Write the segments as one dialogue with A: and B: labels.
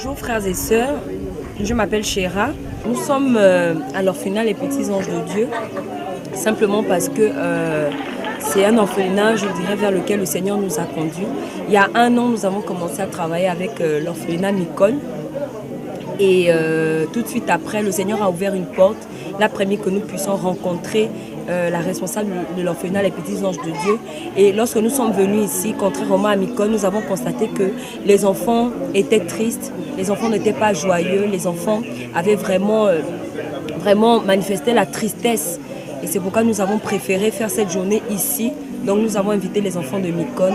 A: Bonjour frères et sœurs, je m'appelle Chéra. Nous sommes à l'orphelinat Les Petits Anges de Dieu, simplement parce que c'est un orphelinat, je dirais, vers lequel le Seigneur nous a conduits. Il y a 1 an, nous avons commencé à travailler avec l'orphelinat Nicole. Et tout de suite après, le Seigneur a ouvert une porte. Il a permis que nous puissions rencontrer la responsable de l'orphelinat Les Petits Anges de Dieu. Et lorsque nous sommes venus ici, contrairement à Nicole, nous avons constaté que les enfants étaient tristes, les enfants n'étaient pas joyeux, les enfants avaient vraiment manifesté la tristesse. Et c'est pourquoi nous avons préféré faire cette journée ici. Donc nous avons invité les enfants de Nicole.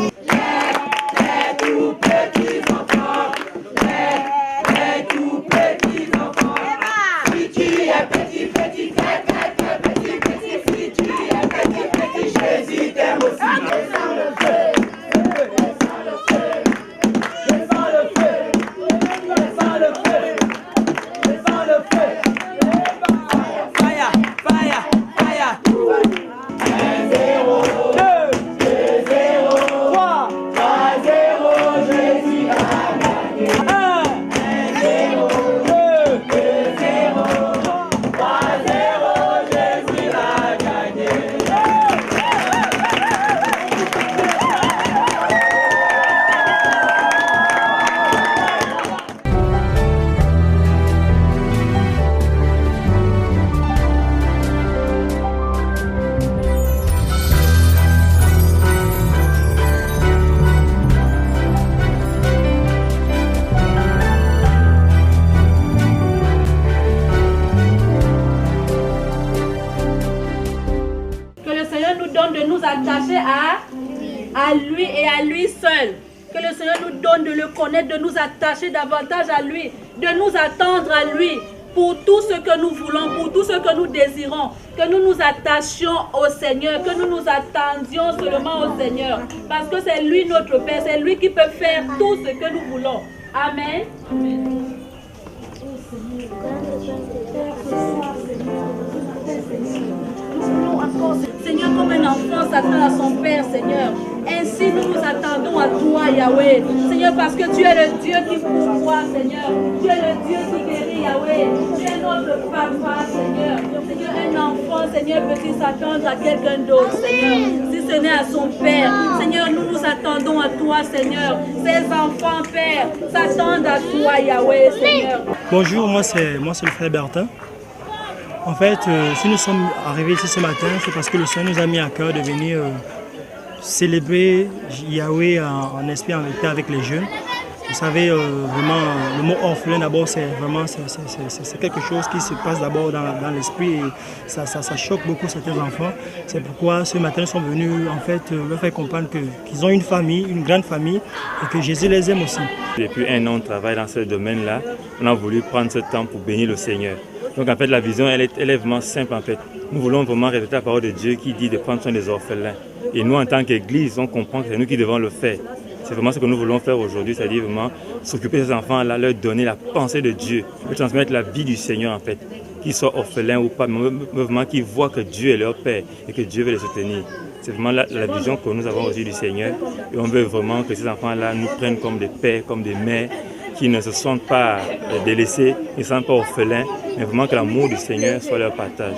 B: De nous attacher à lui et à lui seul. Que le Seigneur nous donne de le connaître, de nous attacher davantage à lui, de nous attendre à lui pour tout ce que nous voulons, pour tout ce que nous désirons. Que nous nous attachions au Seigneur, que nous nous attendions seulement au Seigneur. Parce que c'est lui notre Père, c'est lui qui peut faire tout ce que nous voulons. Amen. Amen. Seigneur, comme un enfant s'attend à son Père, Seigneur. Ainsi nous nous attendons à toi, Yahweh. Seigneur, parce que tu es le Dieu qui pourvoit, Seigneur. Tu es le Dieu qui guérit, Yahweh. Tu es notre papa, Seigneur. Seigneur, un enfant, Seigneur, peut-il s'attendre à quelqu'un d'autre, Seigneur, si ce n'est à son Père. Seigneur, nous nous attendons à toi, Seigneur. Ces enfants, Père, s'attendent à toi, Yahweh, Seigneur.
C: Bonjour, moi c'est le frère Bertin. En fait, si nous sommes arrivés ici ce matin, c'est parce que le Seigneur nous a mis à cœur de venir célébrer Yahweh en esprit, en étant avec les jeunes. Vous savez, vraiment, le mot orphelin d'abord, c'est quelque chose qui se passe d'abord dans l'esprit et ça choque beaucoup certains enfants. C'est pourquoi ce matin, nous sommes venus en fait leur faire comprendre qu'ils ont une famille, une grande famille et que Jésus les aime aussi.
D: Depuis 1 an, on travaille dans ce domaine-là. On a voulu prendre ce temps pour bénir le Seigneur. Donc en fait, la vision, elle est vraiment simple en fait. Nous voulons vraiment répéter la parole de Dieu qui dit de prendre soin des orphelins. Et nous, en tant qu'Église, on comprend que c'est nous qui devons le faire. C'est vraiment ce que nous voulons faire aujourd'hui, c'est-à-dire vraiment s'occuper de ces enfants-là, leur donner la pensée de Dieu, leur transmettre la vie du Seigneur en fait. Qu'ils soient orphelins ou pas, mais vraiment qu'ils voient que Dieu est leur Père et que Dieu veut les soutenir. C'est vraiment la vision que nous avons reçue du Seigneur. Et on veut vraiment que ces enfants-là nous prennent comme des pères, comme des mères, qui ne se sentent pas délaissés, ne se sentent pas orphelins, mais vraiment que l'amour du Seigneur soit leur partage.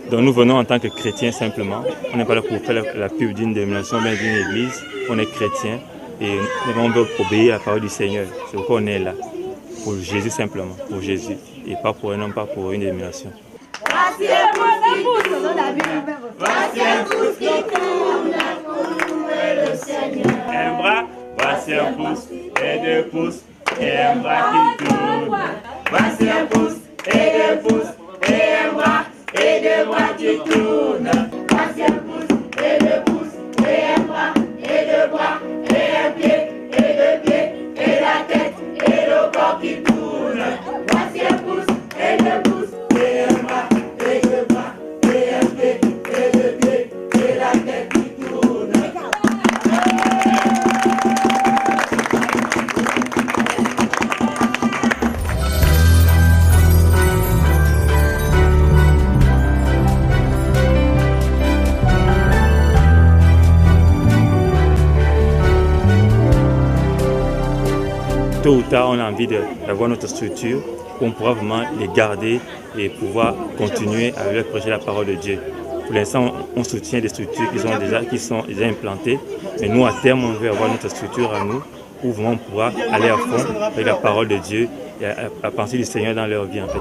D: Donc nous venons en tant que chrétiens simplement. On n'est pas là pour faire la pub d'une dénomination, bien d'une église. On est chrétiens et on veut obéir à la parole du Seigneur. C'est pourquoi on est là. Pour Jésus simplement, pour Jésus. Et pas pour un homme, pas pour une dénomination.
E: Voici un pouce qui tourne pour louer le Seigneur.
D: Un bras, voici un pouce, et 2 pouces, et un bras qui tourne.
E: Voici un pouce, et 2 pouces, et un bras, et 2 bras qui tournent. Voici un pouce, et 2 pouces, et un bras, et 2 bras, et un pied, et 2 pieds, et la tête, et le
D: tôt ou tard, on a envie d'avoir notre structure où on pourra vraiment les garder et pouvoir continuer à leur prêcher la parole de Dieu. Pour l'instant, on soutient des structures qui sont déjà implantées, mais nous, à terme, on veut avoir notre structure à nous, où vraiment on pourra aller à fond avec la parole de Dieu et à penser du Seigneur dans leur vie, en fait.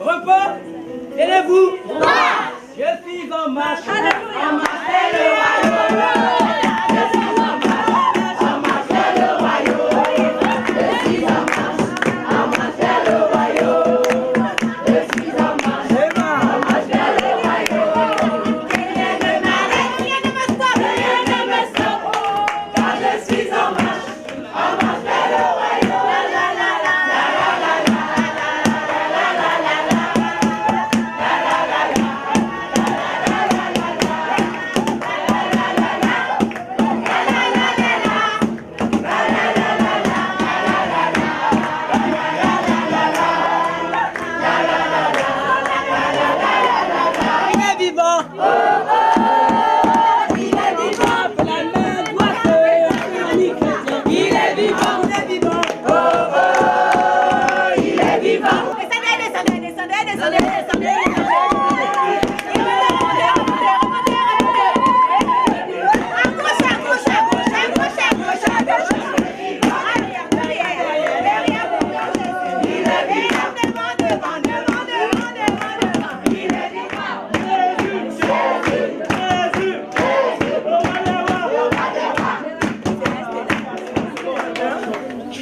F: Repos, élevez-vous. Je suis en marche. En marche vers le royaume. Je suis en marche. En marche vers le royaume. Je suis en marche. En marche vers le royaume. Je suis en marche. En marche vers le royaume. Rien ne m'arrête, rien ne me stoppe, rien ne me stoppe. Car je suis en marche. En marche vers le royaume.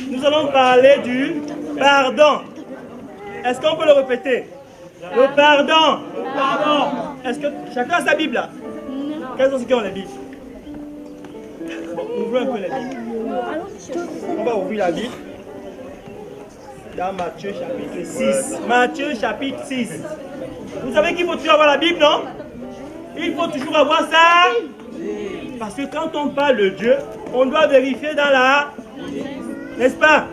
C: Nous allons parler du pardon. Est-ce qu'on peut le répéter? Le pardon. Le pardon. Est-ce que chacun a sa Bible là? Quels sont ceux qui ont la Bible? Bon, ouvrez un peu la Bible. On va ouvrir la Bible. Dans Matthieu chapitre 6. Matthieu chapitre 6. Vous savez qu'il faut toujours avoir la Bible, non? Il faut toujours avoir ça. Parce que quand on parle de Dieu, on doit vérifier dans la... N'est-ce pas?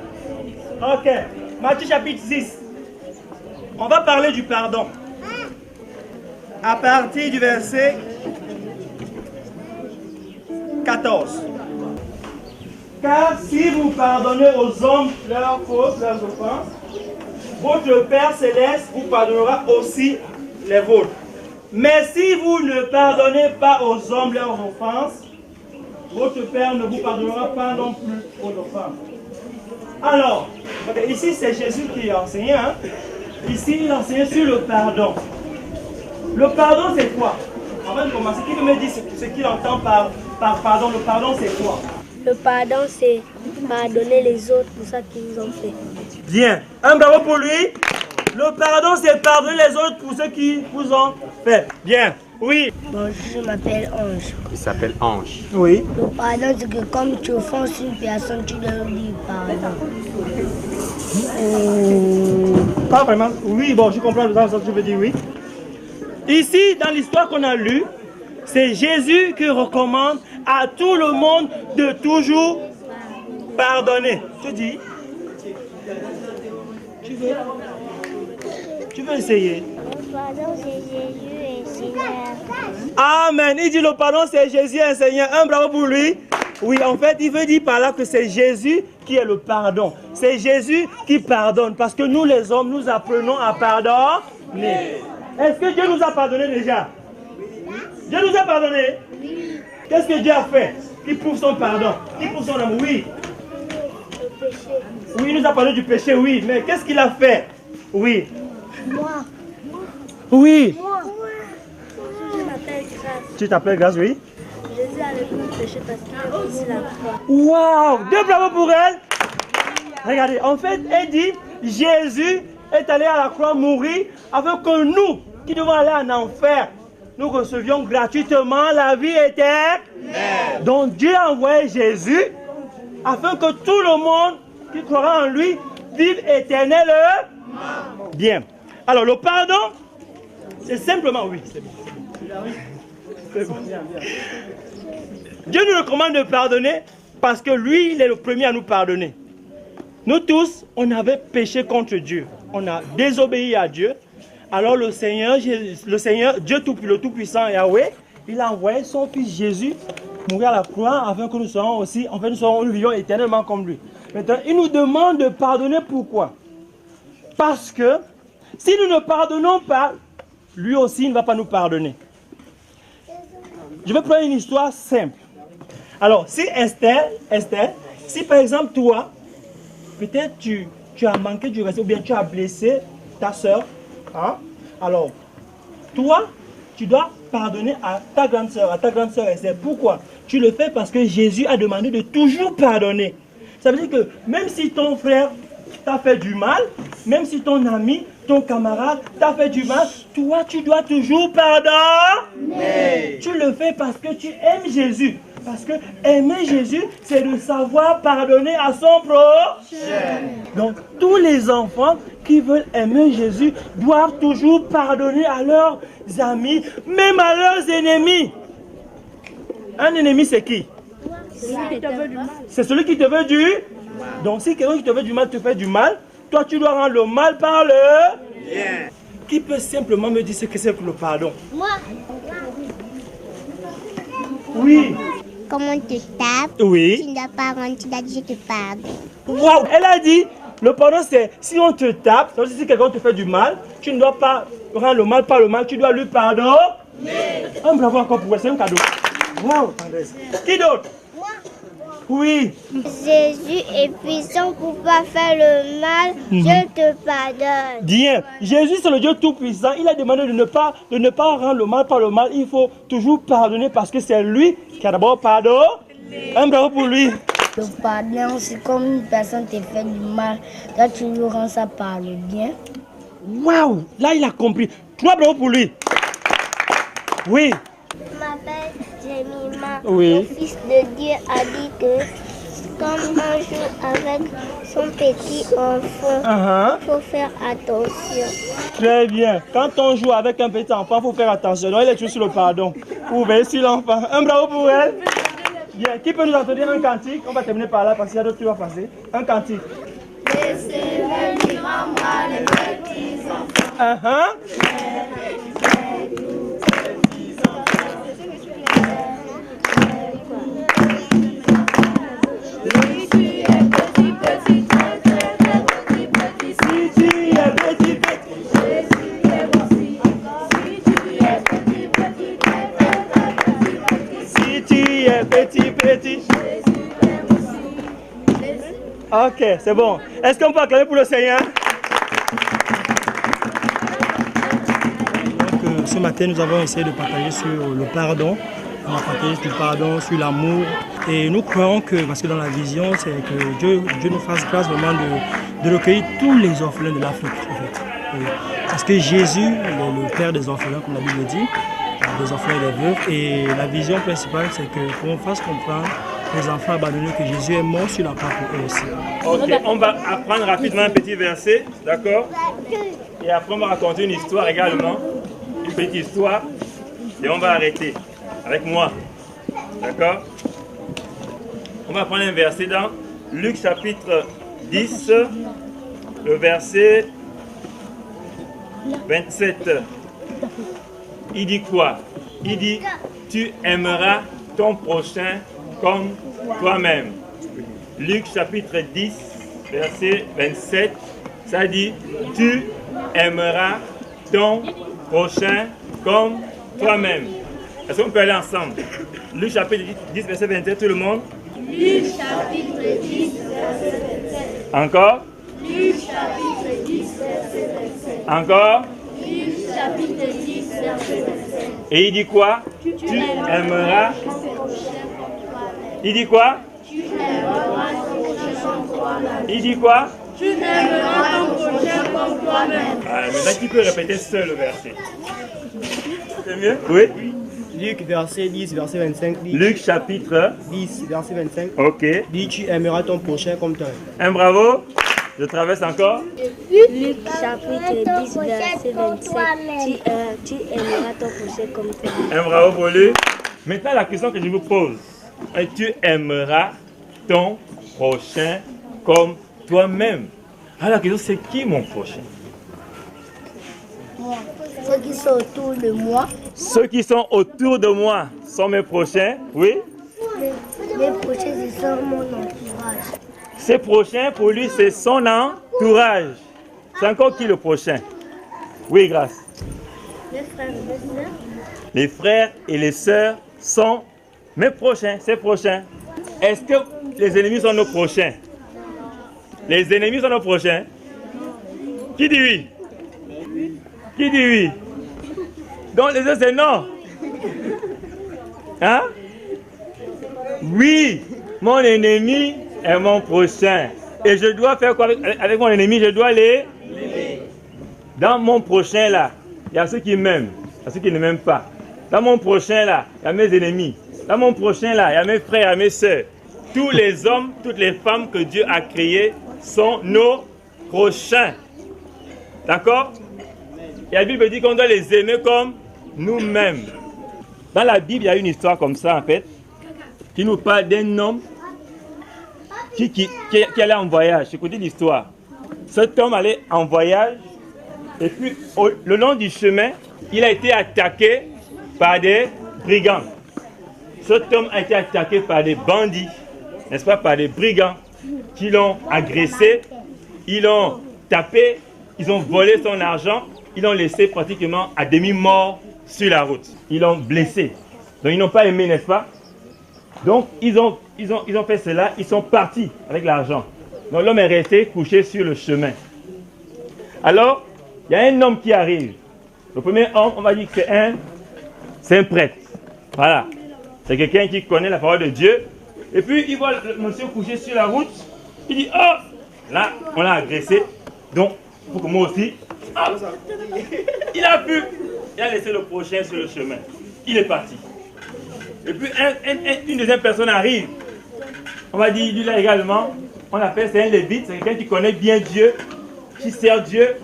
C: Ok. Matthieu chapitre 6. On va parler du pardon. À partir du verset 14. Car si vous pardonnez aux hommes leurs fautes, leurs offenses, votre Père Céleste vous pardonnera aussi les vôtres. Mais si vous ne pardonnez pas aux hommes leurs offenses, votre Père ne vous pardonnera pas non plus vos offenses. Alors, ici c'est Jésus qui enseignait. Hein? Ici il enseignait sur le pardon. Le pardon c'est quoi? Avant de commencer, qui peut me dire ce qu'il entend par pardon? Le pardon c'est quoi?
G: Le pardon c'est pardonner les autres pour ça qu'ils vous ont fait.
C: Bien, un bravo pour lui. Le pardon c'est pardonner les autres pour ce qu'ils vous ont fait. Bien, oui.
G: Bonjour, je m'appelle Ange.
H: Il s'appelle Ange.
C: Oui.
G: Le pardon c'est que comme tu offenses une personne, tu leur dis pardon.
C: Pas vraiment. Oui, bon, je comprends ce que tu veux dire, oui. Ici, dans l'histoire qu'on a lue, c'est Jésus qui recommande à tout le monde de toujours pardonner. Tu dis? Tu veux essayer?
G: Le pardon c'est Jésus et Seigneur.
C: Amen. Il dit le pardon c'est Jésus et Seigneur. Un bravo pour lui. Oui, en fait, il veut dire par là que c'est Jésus qui est le pardon. C'est Jésus qui pardonne. Parce que nous les hommes, nous apprenons à pardonner. Est-ce que Dieu nous a pardonné déjà? Dieu nous a pardonné? Qu'est-ce que Dieu a fait? Il prouve son pardon. Il prouve son amour. Oui. Oui, il nous a parlé du péché, oui. Mais qu'est-ce qu'il a fait? Oui.
G: Moi.
C: Oui.
G: Moi. Je m'appelle Grâce.
C: Tu t'appelles Grâce, oui.
G: Jésus a le plus péché parce qu'il a brisé la croix.
C: Waouh! Deux bravos pour elle. Regardez, en fait, elle dit, Jésus est allé à la croix mourir afin que nous, qui devons aller en enfer, nous recevions gratuitement la vie éternelle. Donc Dieu a envoyé Jésus afin que tout le monde qui croira en lui vive éternellement. Bien. Alors le pardon, c'est simplement, oui, c'est bon. C'est bon. Dieu nous recommande de pardonner parce que lui, il est le premier à nous pardonner. Nous tous, on avait péché contre Dieu. On a désobéi à Dieu. Alors le Seigneur, Dieu le Tout-Puissant Yahweh, il a envoyé son fils Jésus mourir à la croix afin que nous soyons aussi, en fait nous vivions éternellement comme lui. Maintenant, il nous demande de pardonner. Pourquoi? Parce que si nous ne pardonnons pas, lui aussi ne va pas nous pardonner. Je vais prendre une histoire simple. Alors, si Esther, si par exemple toi, peut-être tu as manqué du respect ou bien tu as blessé ta soeur, hein? Alors, toi, tu dois pardonner à ta grande soeur Esther. Pourquoi? Tu le fais parce que Jésus a demandé de toujours pardonner. Ça veut dire que même si ton frère t'a fait du mal, même si ton ami, ton camarade t'a fait du mal, toi tu dois toujours pardonner. Tu le fais parce que tu aimes Jésus. Parce que aimer Jésus, c'est de savoir pardonner à son prochain. Donc tous les enfants qui veulent aimer Jésus doivent toujours pardonner à leurs amis, même à leurs ennemis. Un ennemi, c'est qui? C'est celui qui te veut du mal. Donc si quelqu'un qui te veut du mal te fait du mal, toi tu dois rendre le mal par le bien. Qui peut simplement me dire ce que c'est que le pardon?
H: Moi.
C: Oui.
H: Comment tu tapes?
C: Oui.
H: Tu ne dois pas rendre, tu dois dire je te pardonne.
C: Waouh, elle a dit, le pardon c'est, si on te tape, si quelqu'un te fait du mal, tu ne dois pas rendre le mal par le mal, tu dois lui pardonner. Un bravo encore pour elle, c'est un cadeau. Waouh, tendresse. Qui d'autre?
H: Moi.
C: Oui.
H: Jésus est puissant pour ne pas faire le mal, je te pardonne.
C: Bien. Jésus c'est le Dieu Tout-Puissant, il a demandé de ne pas rendre le mal par le mal, il faut toujours pardonner parce que c'est lui qui a d'abord pardonné. Un bravo pour lui.
I: Le pardon, c'est comme une personne te fait du mal, là tu lui rends ça par le bien.
C: Waouh, là il a compris. 3 bravos pour lui. Oui.
H: Je m'appelle Jemima.
C: Oui.
H: Le Fils de Dieu a dit que comme on joue avec son petit enfant, il faut faire attention.
C: Très bien. Quand on joue avec un petit enfant, il faut faire attention. Donc il est toujours sur le pardon. Vous veillez sur l'enfant. Un bravo pour elle. Bien. Qui peut nous entendre un cantique? On va terminer par là parce qu'il y a d'autres qui vont passer. Un cantique.
E: Laissez venir à moi les petits enfants.
C: Petit. Ok, c'est bon. Est-ce qu'on peut acclamer pour le Seigneur? Donc, ce matin, nous avons essayé de partager sur le pardon. On a partagé sur le pardon, sur l'amour. Et nous croyons que, parce que dans la vision, c'est que Dieu nous fasse grâce vraiment de recueillir tous les orphelins de l'Afrique. En fait. Parce que Jésus, le Père des orphelins, comme la Bible dit, des orphelins et des veuves. Et la vision principale, c'est qu'on fasse comprendre les enfants abandonnés que Jésus est mort sur la croix pour eux aussi.
D: Ok, on va apprendre rapidement un petit verset, d'accord? Et après on va raconter une histoire également, une petite histoire. Et on va arrêter avec moi, d'accord? On va prendre un verset dans Luc chapitre 10, le verset 27. Il dit quoi? Il dit, tu aimeras ton prochain comme toi-même. Luc chapitre 10, verset 27, ça dit, tu aimeras ton prochain comme toi-même. Est-ce qu'on peut aller ensemble? Luc chapitre 10, verset 27, tout le monde?
E: Luc chapitre 10, verset 27.
D: Encore?
E: Luc chapitre 10, verset 27.
D: Encore?
E: Luc chapitre 10, verset 27.
D: Et il dit quoi? Tu aimeras. Il dit quoi?
E: Tu aimeras ton prochain comme toi-même.
D: Il dit quoi?
E: Tu aimeras ton prochain comme toi-même.
D: Maintenant, qui peut répéter seul le verset? C'est mieux? Oui.
J: Luc verset 10, verset 25 dit,
D: Luc chapitre
J: 10, verset 25.
D: Ok.
J: Dit, tu aimeras ton prochain comme toi.
D: Un bravo. Je traverse encore.
I: Luc chapitre 10, verset 27. Tu aimeras ton prochain comme toi.
D: Un bravo pour lui. Maintenant, la question que je vous pose. Tu aimeras ton prochain comme toi-même. Alors la question c'est qui mon prochain?
G: Ceux qui sont autour de moi.
D: Ceux qui sont autour de moi sont mes prochains, oui.
G: Les prochains, ce sont mon entourage.
D: Ces prochains, pour lui, c'est son entourage. C'est encore qui le prochain? Oui, grâce.
G: Les frères et les sœurs.
D: Les frères et les sœurs sont mes prochains, ses prochains. Est-ce que les ennemis sont nos prochains? Les ennemis sont nos prochains? Qui dit oui? Qui dit oui? Donc les autres c'est non. Hein? Oui, mon ennemi est mon prochain. Et je dois faire quoi avec mon ennemi? Je dois les... Dans mon prochain là, il y a ceux qui m'aiment, il y a ceux qui ne m'aiment pas. Dans mon prochain là, il y a mes ennemis. Dans mon prochain là, il y a mes frères et mes soeurs. Tous les hommes, toutes les femmes que Dieu a créés sont nos prochains. D'accord? Et la Bible dit qu'on doit les aimer comme nous-mêmes. Dans la Bible, il y a une histoire comme ça en fait, qui nous parle d'un homme qui allait en voyage. Écoutez l'histoire. Cet homme allait en voyage et puis le long du chemin, il a été attaqué par des brigands. Cet homme a été attaqué par des bandits, n'est-ce pas, par des brigands qui l'ont agressé, ils l'ont tapé, ils ont volé son argent, ils l'ont laissé pratiquement à demi-mort sur la route. Ils l'ont blessé. Donc ils n'ont pas aimé, n'est-ce pas? Donc ils ont fait cela, ils sont partis avec l'argent. Donc l'homme est resté couché sur le chemin. Alors, il y a un homme qui arrive. Le premier homme, on va dire que c'est un prêtre. Voilà. C'est quelqu'un qui connaît la parole de Dieu. Et puis il voit le monsieur couché sur la route. Il dit, oh, là, on l'a agressé. Donc, il faut que moi aussi. Oh, il a laissé le prochain sur le chemin. Il est parti. Et puis une deuxième personne arrive. On va dire, lui là également, on l'appelle, c'est un lévite, c'est quelqu'un qui connaît bien Dieu, qui sert Dieu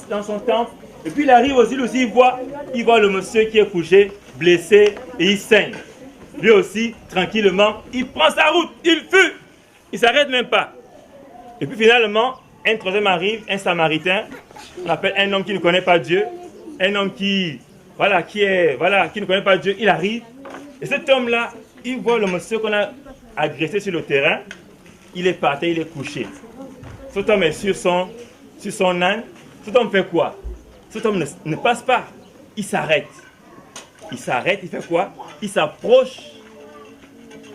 D: dans son temple. Et puis il arrive aussi, il voit le monsieur qui est couché, blessé, et il saigne. Lui aussi, tranquillement, il prend sa route, il fuit, il ne s'arrête même pas. Et puis finalement, un troisième arrive, un samaritain, on appelle un homme qui ne connaît pas Dieu, un homme qui ne connaît pas Dieu, il arrive. Et cet homme-là, il voit le monsieur qu'on a agressé sur le terrain, il est par terre, il est couché. Cet homme est sur son âne. Cet homme fait quoi? Cet homme ne passe pas, il s'arrête. Il s'arrête, il fait quoi? Il s'approche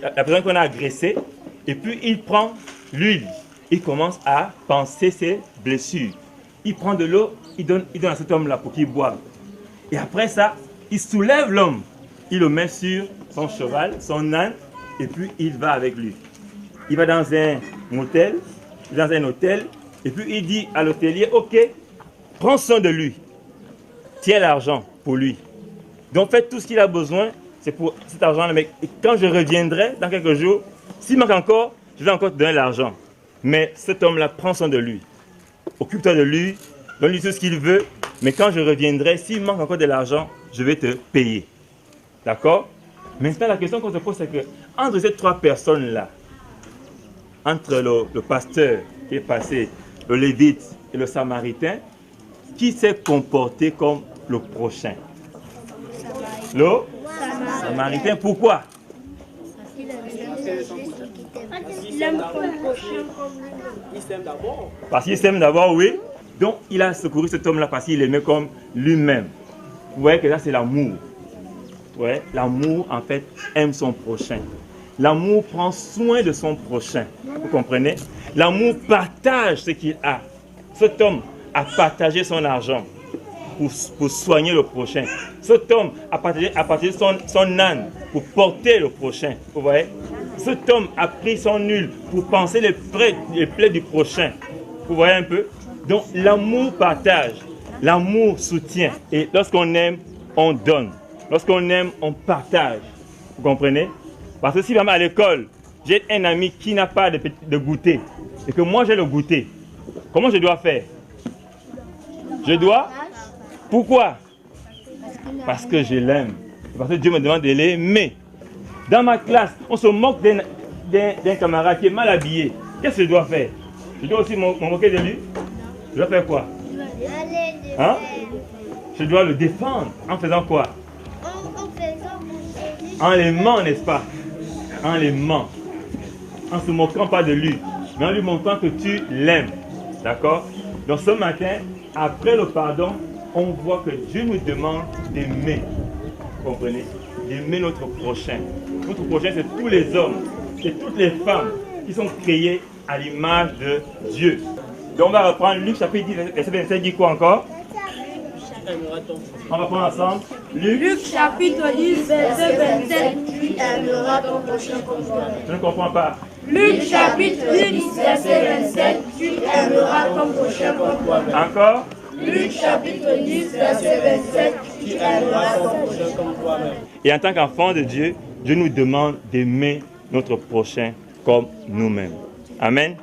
D: la personne qu'on a agressée et puis il prend l'huile. Il commence à panser ses blessures. Il prend de l'eau, il donne à cet homme-là pour qu'il boive. Et après ça, il soulève l'homme. Il le met sur son cheval, son âne, et puis il va avec lui. Il va dans un hôtel, et puis il dit à l'hôtelier, ok, prends soin de lui. Tiens l'argent pour lui. Donc faites tout ce qu'il a besoin, c'est pour cet argent-là. Mais quand je reviendrai dans quelques jours, s'il manque encore, je vais encore te donner l'argent. Mais cet homme-là prend soin de lui. Occupe-toi de lui, donne-lui tout ce qu'il veut. Mais quand je reviendrai, s'il manque encore de l'argent, je vais te payer. D'accord? Maintenant, la question qu'on se pose, c'est que entre ces trois personnes-là, entre le pasteur qui est passé, le lévite et le samaritain, qui s'est comporté comme le prochain? Le samaritain. Pourquoi? Parce qu'il s'aime d'abord, oui. Donc, il a secouru cet homme-là parce qu'il l'aimait comme lui-même. Vous voyez que ça, c'est l'amour. Ouais, l'amour, en fait, aime son prochain. L'amour prend soin de son prochain. Vous comprenez? L'amour partage ce qu'il a. Cet homme a partagé son argent pour soigner le prochain. Cet homme a partagé son âne pour porter le prochain. Vous voyez? Cet homme a pris son huile pour panser les plaies du prochain. Vous voyez un peu? Donc l'amour partage, l'amour soutient. Et lorsqu'on aime, on donne. Lorsqu'on aime, on partage. Vous comprenez? Parce que si vraiment à l'école, j'ai un ami qui n'a pas de goûter et que moi j'ai le goûter, comment je dois faire? Je dois? Pourquoi? Parce que je l'aime. Parce que Dieu me demande de l'aimer. Dans ma classe, on se moque d'un camarade qui est mal habillé. Qu'est-ce que je dois faire? Je dois aussi me moquer de lui? Je dois faire quoi? Hein? Je dois le défendre. En faisant quoi? En l'aimant, n'est-ce pas? En l'aimant. En se moquant pas de lui, mais en lui montrant que tu l'aimes. D'accord? Donc ce matin, après le pardon, on voit que Dieu nous demande d'aimer. Vous comprenez? D'aimer notre prochain. Notre prochain, c'est tous les hommes, c'est toutes les femmes qui sont créées à l'image de Dieu. Donc on va reprendre Luc chapitre 10, verset 27, dit quoi encore? On va prendre ensemble.
B: Luc chapitre 10, verset 27. Tu aimeras ton prochain comme toi-même.
D: Je ne comprends pas.
B: Luc chapitre 10, verset 27. Tu aimeras ton prochain comme toi-même.
D: Encore?
B: Luc chapitre 10, verset 27. Tu aimeras ton prochain comme toi-même.
D: Et en tant qu'enfant de Dieu, Dieu nous demande d'aimer notre prochain comme nous-mêmes. Amen.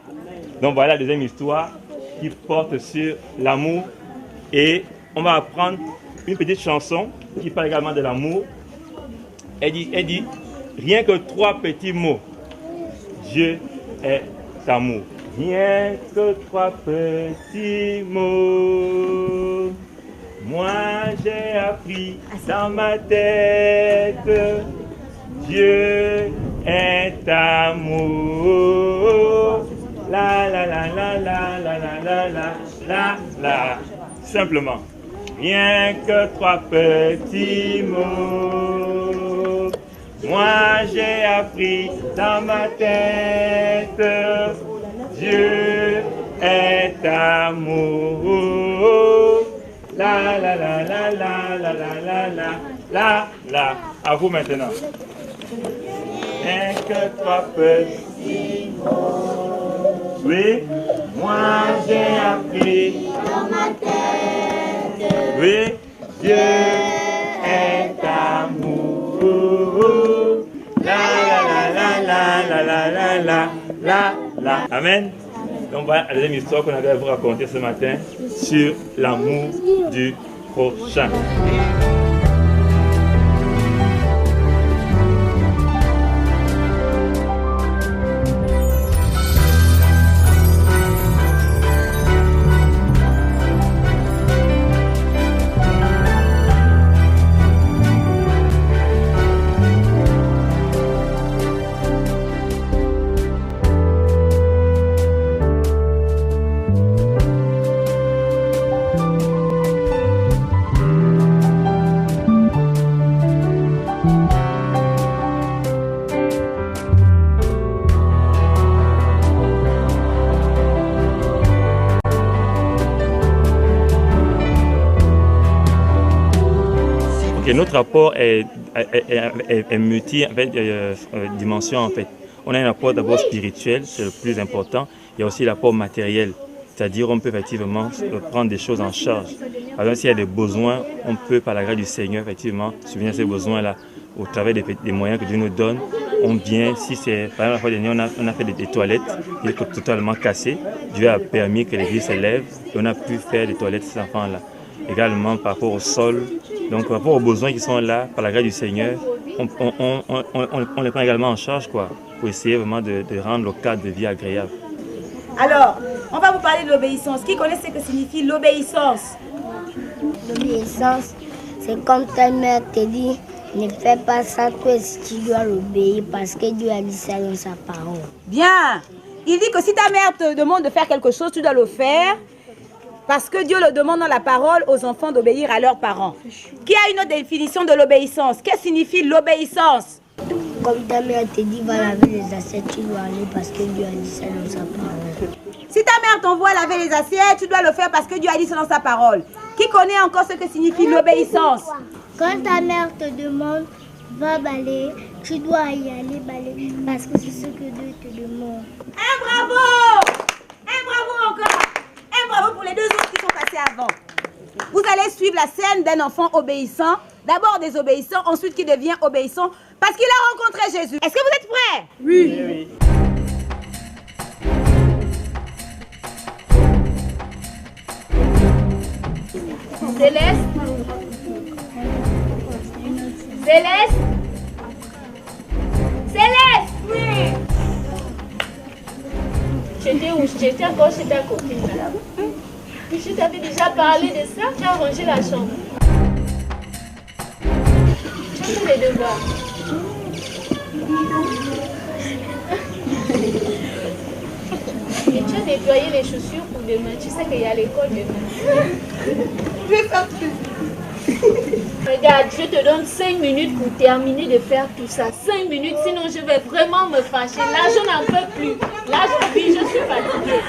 D: Donc voilà la deuxième histoire qui porte sur l'amour. Et on va apprendre une petite chanson qui parle également de l'amour. Elle dit, rien que 3 petits mots. Dieu est amour. Rien que 3 petits mots. Moi j'ai appris dans ma tête. Dieu est amour. La la la la la la la la la la la. Simplement. Rien que 3 petits mots. Moi j'ai appris dans ma tête. Dieu est amour. La la la la la la la la la la la. À vous maintenant. Rien que 3 petits mots. Oui, moi j'ai appris dans ma tête. Oui, Dieu est amour. La la la la la la la la la la. Amen. Donc voilà la deuxième histoire qu'on avait à vous raconter ce matin sur l'amour du prochain. Et notre rapport est multi dimension en fait. On a un rapport d'abord spirituel, c'est le plus important. Il y a aussi l'apport matériel, c'est-à-dire on peut effectivement prendre des choses en charge. Par exemple, s'il y a des besoins, on peut par la grâce du Seigneur effectivement subvenir à ces besoins-là au travers des moyens que Dieu nous donne. On vient, si c'est par exemple la fois dernière, on a fait des toilettes qui étaient totalement cassées. Dieu a permis que l'église s'élève et on a pu faire des toilettes ces enfants-là. Également par rapport au sol, donc par rapport aux besoins qui sont là, par la grâce du Seigneur, on les prend également en charge quoi, pour essayer vraiment de rendre le cadre de vie agréable.
K: Alors, on va vous parler de l'obéissance. Qui connaît ce que signifie l'obéissance?
H: L'obéissance, c'est comme ta mère te dit, ne fais pas ça, toi si tu dois l'obéir parce que Dieu a dit ça dans sa parole.
K: Bien. Il dit que si ta mère te demande de faire quelque chose, tu dois le faire. Parce que Dieu le demande dans la parole aux enfants d'obéir à leurs parents. Qui a une autre définition de l'obéissance? Qu'est-ce que signifie l'obéissance?
H: Comme ta mère te dit, va laver les assiettes, tu dois aller parce que Dieu a dit ça dans sa parole.
K: Si ta mère t'envoie laver les assiettes, tu dois le faire parce que Dieu a dit ça dans sa parole. Qui connaît encore ce que signifie l'obéissance?
H: Quand ta mère te demande, va balayer, tu dois y aller balayer parce que c'est ce que Dieu te demande.
K: Un bravo! Un bravo encore! Un bravo pour les deux autres qui sont passés avant. Vous allez suivre la scène d'un enfant obéissant. D'abord désobéissant, ensuite qui devient obéissant parce qu'il a rencontré Jésus. Est-ce que vous êtes prêts?
J: Oui. Oui.
B: Céleste. Céleste. Céleste. Oui. J'étais où? J'étais encore chez ta copine là. Je t'avais déjà parlé de ça, tu as rangé la chambre. Tu as fait les devoirs. Et tu as nettoyé les chaussures pour demain. Tu sais qu'il y a l'école demain.
K: Je vais faire tout.
B: Regarde, je te donne 5 minutes pour terminer de faire tout ça. 5 minutes, sinon je vais vraiment me fâcher. Là, je n'en peux plus. Là, je suis fatiguée.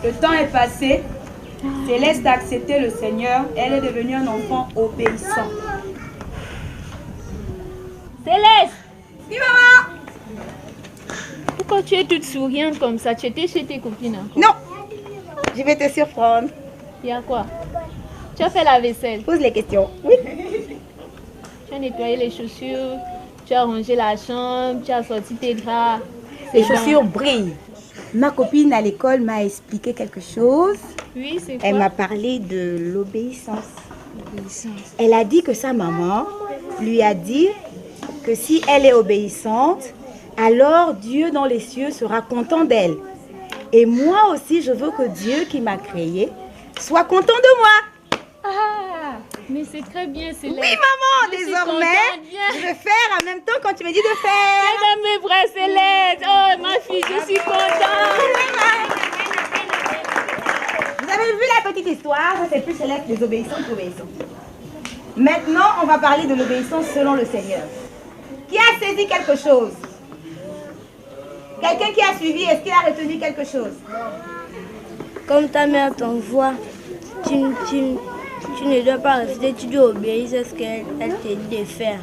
K: Le temps est passé. Céleste a accepté le Seigneur. Elle est devenue un enfant obéissant.
B: Céleste!
K: Oui, maman!
B: Pourquoi tu es toute souriante comme ça? Tu étais chez tes copines encore?
K: Non! Je vais te surprendre.
B: Il y a quoi? Tu as fait la vaisselle?
K: Pose les questions. Oui.
B: Tu as nettoyé les chaussures, tu as rangé la chambre, tu as sorti tes draps.
K: Les chaussures brillent. Ma copine à l'école m'a expliqué quelque chose.
B: Oui, c'est quoi?
K: Elle m'a parlé de l'obéissance. Elle a dit que sa maman lui a dit que si elle est obéissante, alors Dieu dans les cieux sera content d'elle. Et moi aussi, je veux que Dieu qui m'a créé soit content de moi.
B: Ah, mais c'est très bien, Céleste.
K: Oui, maman, désormais, je vais faire en même temps quand tu me dis de faire.
B: Mesdames, mes bras, Céleste. Oh, ma fille, je suis contente.
K: Vous avez vu la petite histoire? Ça, c'est plus Céleste, les obéissantes obéissantes. Maintenant, on va parler de l'obéissance selon le Seigneur. Qui a saisi quelque chose? Quelqu'un qui a suivi, est-ce qu'il a retenu quelque chose?
I: Comme ta mère t'envoie, tu ne dois pas rester, tu dois obéir à ce qu'elle te dit de faire.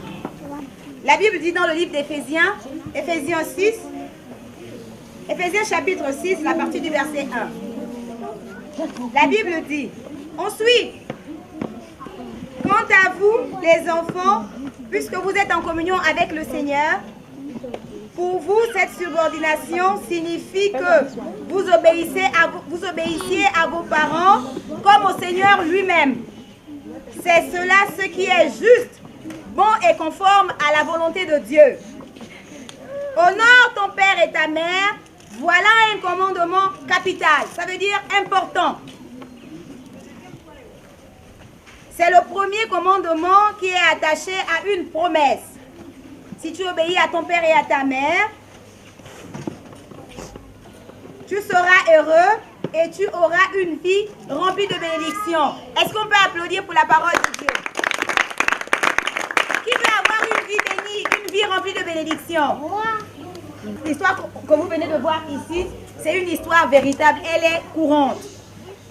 K: La Bible dit dans le livre d'Éphésiens, Éphésiens 6, Éphésiens chapitre 6, la partie du verset 1. La Bible dit, on suit. Quant à vous, les enfants, puisque vous êtes en communion avec le Seigneur, pour vous, cette subordination signifie que vous obéissiez à vos parents comme au Seigneur lui-même. C'est cela ce qui est juste, bon et conforme à la volonté de Dieu. Honore ton père et ta mère, voilà un commandement capital, ça veut dire important. C'est le premier commandement qui est attaché à une promesse. Si tu obéis à ton père et à ta mère, tu seras heureux et tu auras une vie remplie de bénédictions. Est-ce qu'on peut applaudir pour la parole de Dieu? Qui veut avoir une vie bénie, une vie remplie de bénédictions? L'histoire que vous venez de voir ici, c'est une histoire véritable. Elle est courante.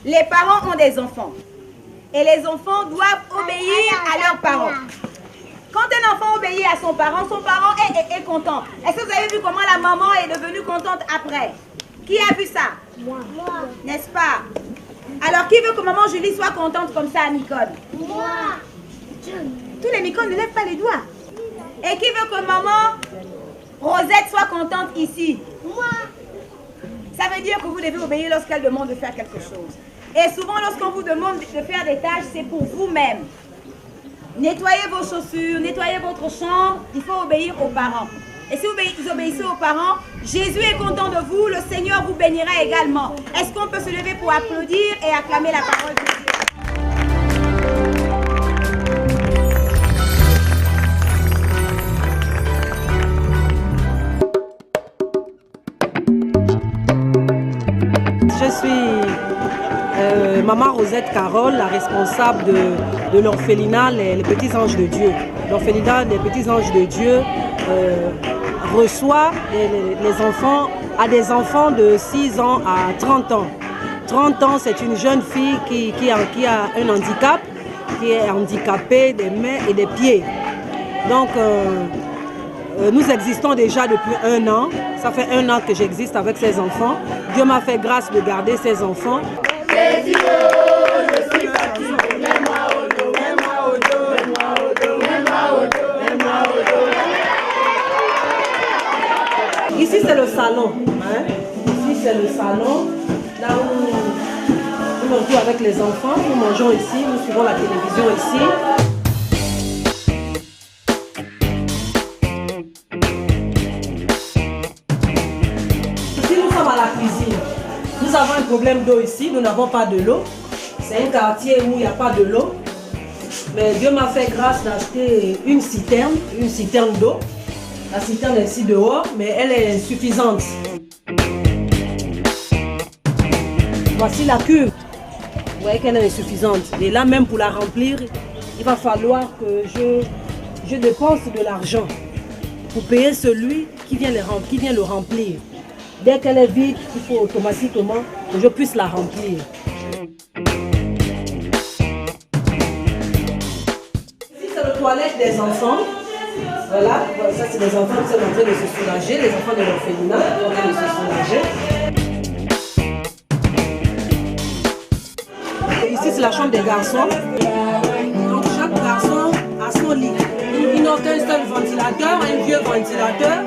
K: Les parents ont des enfants. Et les enfants doivent obéir à leurs parents. Quand un enfant obéit à son parent est content. Est-ce que vous avez vu comment la maman est devenue contente après? Qui a vu ça? Moi. N'est-ce pas? Alors, qui veut que maman Julie soit contente comme ça à Nicole? Moi. Tous les Nicole ne lèvent pas les doigts. Et qui veut que maman Rosette soit contente ici? Moi. Ça veut dire que vous devez obéir lorsqu'elle demande de faire quelque chose. Et souvent, lorsqu'on vous demande de faire des tâches, c'est pour vous-même. Nettoyez vos chaussures, nettoyez votre chambre, il faut obéir aux parents. Et si vous obéissez aux parents, Jésus est content de vous, le Seigneur vous bénira également. Est-ce qu'on peut se lever pour applaudir et acclamer la parole de Dieu?
L: Je suis Maman Rosette Carole, la responsable de l'orphelinat Les Petits Anges de Dieu. L'orphelinat Les Petits Anges de Dieu reçoit les enfants, a des enfants de 6 ans à 30 ans. 30 ans, c'est une jeune fille qui a un handicap, qui est handicapée des mains et des pieds. Donc, nous existons déjà depuis 1 an. Ça fait 1 an que j'existe avec ces enfants. Dieu m'a fait grâce de garder ces enfants. Ici c'est le salon. Hein? Ici c'est le salon. Là où nous jouons avec les enfants. Nous mangeons ici, nous suivons la télévision ici. Ici nous sommes à la cuisine. Nous avons un problème d'eau ici, nous n'avons pas de l'eau. C'est un quartier où il n'y a pas de l'eau. Mais Dieu m'a fait grâce d'acheter une citerne d'eau. La citerne est ici dehors, mais elle est insuffisante. Voici la cuve. Vous voyez qu'elle est insuffisante. Et là, même pour la remplir, il va falloir que je dépense de l'argent pour payer celui qui vient le remplir. Dès qu'elle est vide, il faut automatiquement que je puisse la remplir. Ici, c'est le toilette des enfants. Voilà, ça c'est les enfants qui sont en train de se soulager, les enfants de l'orphelinat qui sont en train de se soulager. Et ici, c'est la chambre des garçons. Donc chaque garçon a son lit. Ils n'ont qu'un seul ventilateur, un vieux ventilateur.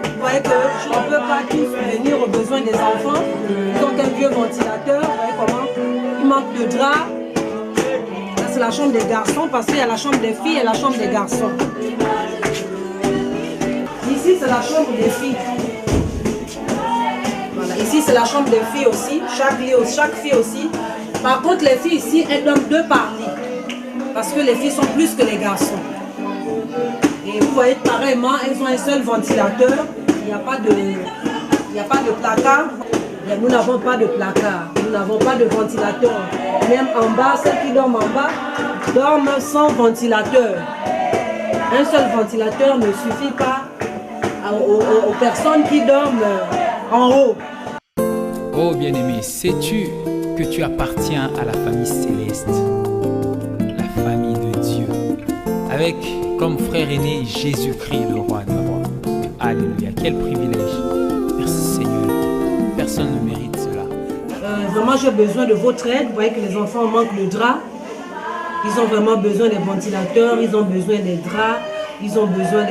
L: Vous voyez que je ne peux pas tous venir aux besoins des enfants. Ils ont qu'un vieux ventilateur. Vous voyez comment il manque de draps. Ça, c'est la chambre des garçons parce qu'il y a la chambre des filles et la chambre des garçons. Ici, c'est la chambre des filles. Voilà. Ici, c'est la chambre des filles aussi. Chaque fille aussi. Par contre, les filles ici, elles dorment 2 par lit. Parce que les filles sont plus que les garçons. Et vous voyez, pareillement, elles ont un seul ventilateur. Il n'y a pas de placard. Nous n'avons pas de placard. Nous n'avons pas de ventilateur. Même en bas, celles qui dorment en bas dorment sans ventilateur. Un seul ventilateur ne suffit pas aux personnes qui dorment en haut.
M: Oh bien-aimé, sais-tu que tu appartiens à la famille céleste, la famille de Dieu, avec comme frère aîné Jésus-Christ, le roi des rois. Alléluia, quel privilège. Merci Seigneur, personne ne mérite cela.
L: Vraiment, j'ai besoin de votre aide. Vous voyez que les enfants manquent de draps. Ils ont vraiment besoin des ventilateurs, ils ont besoin des draps, ils ont besoin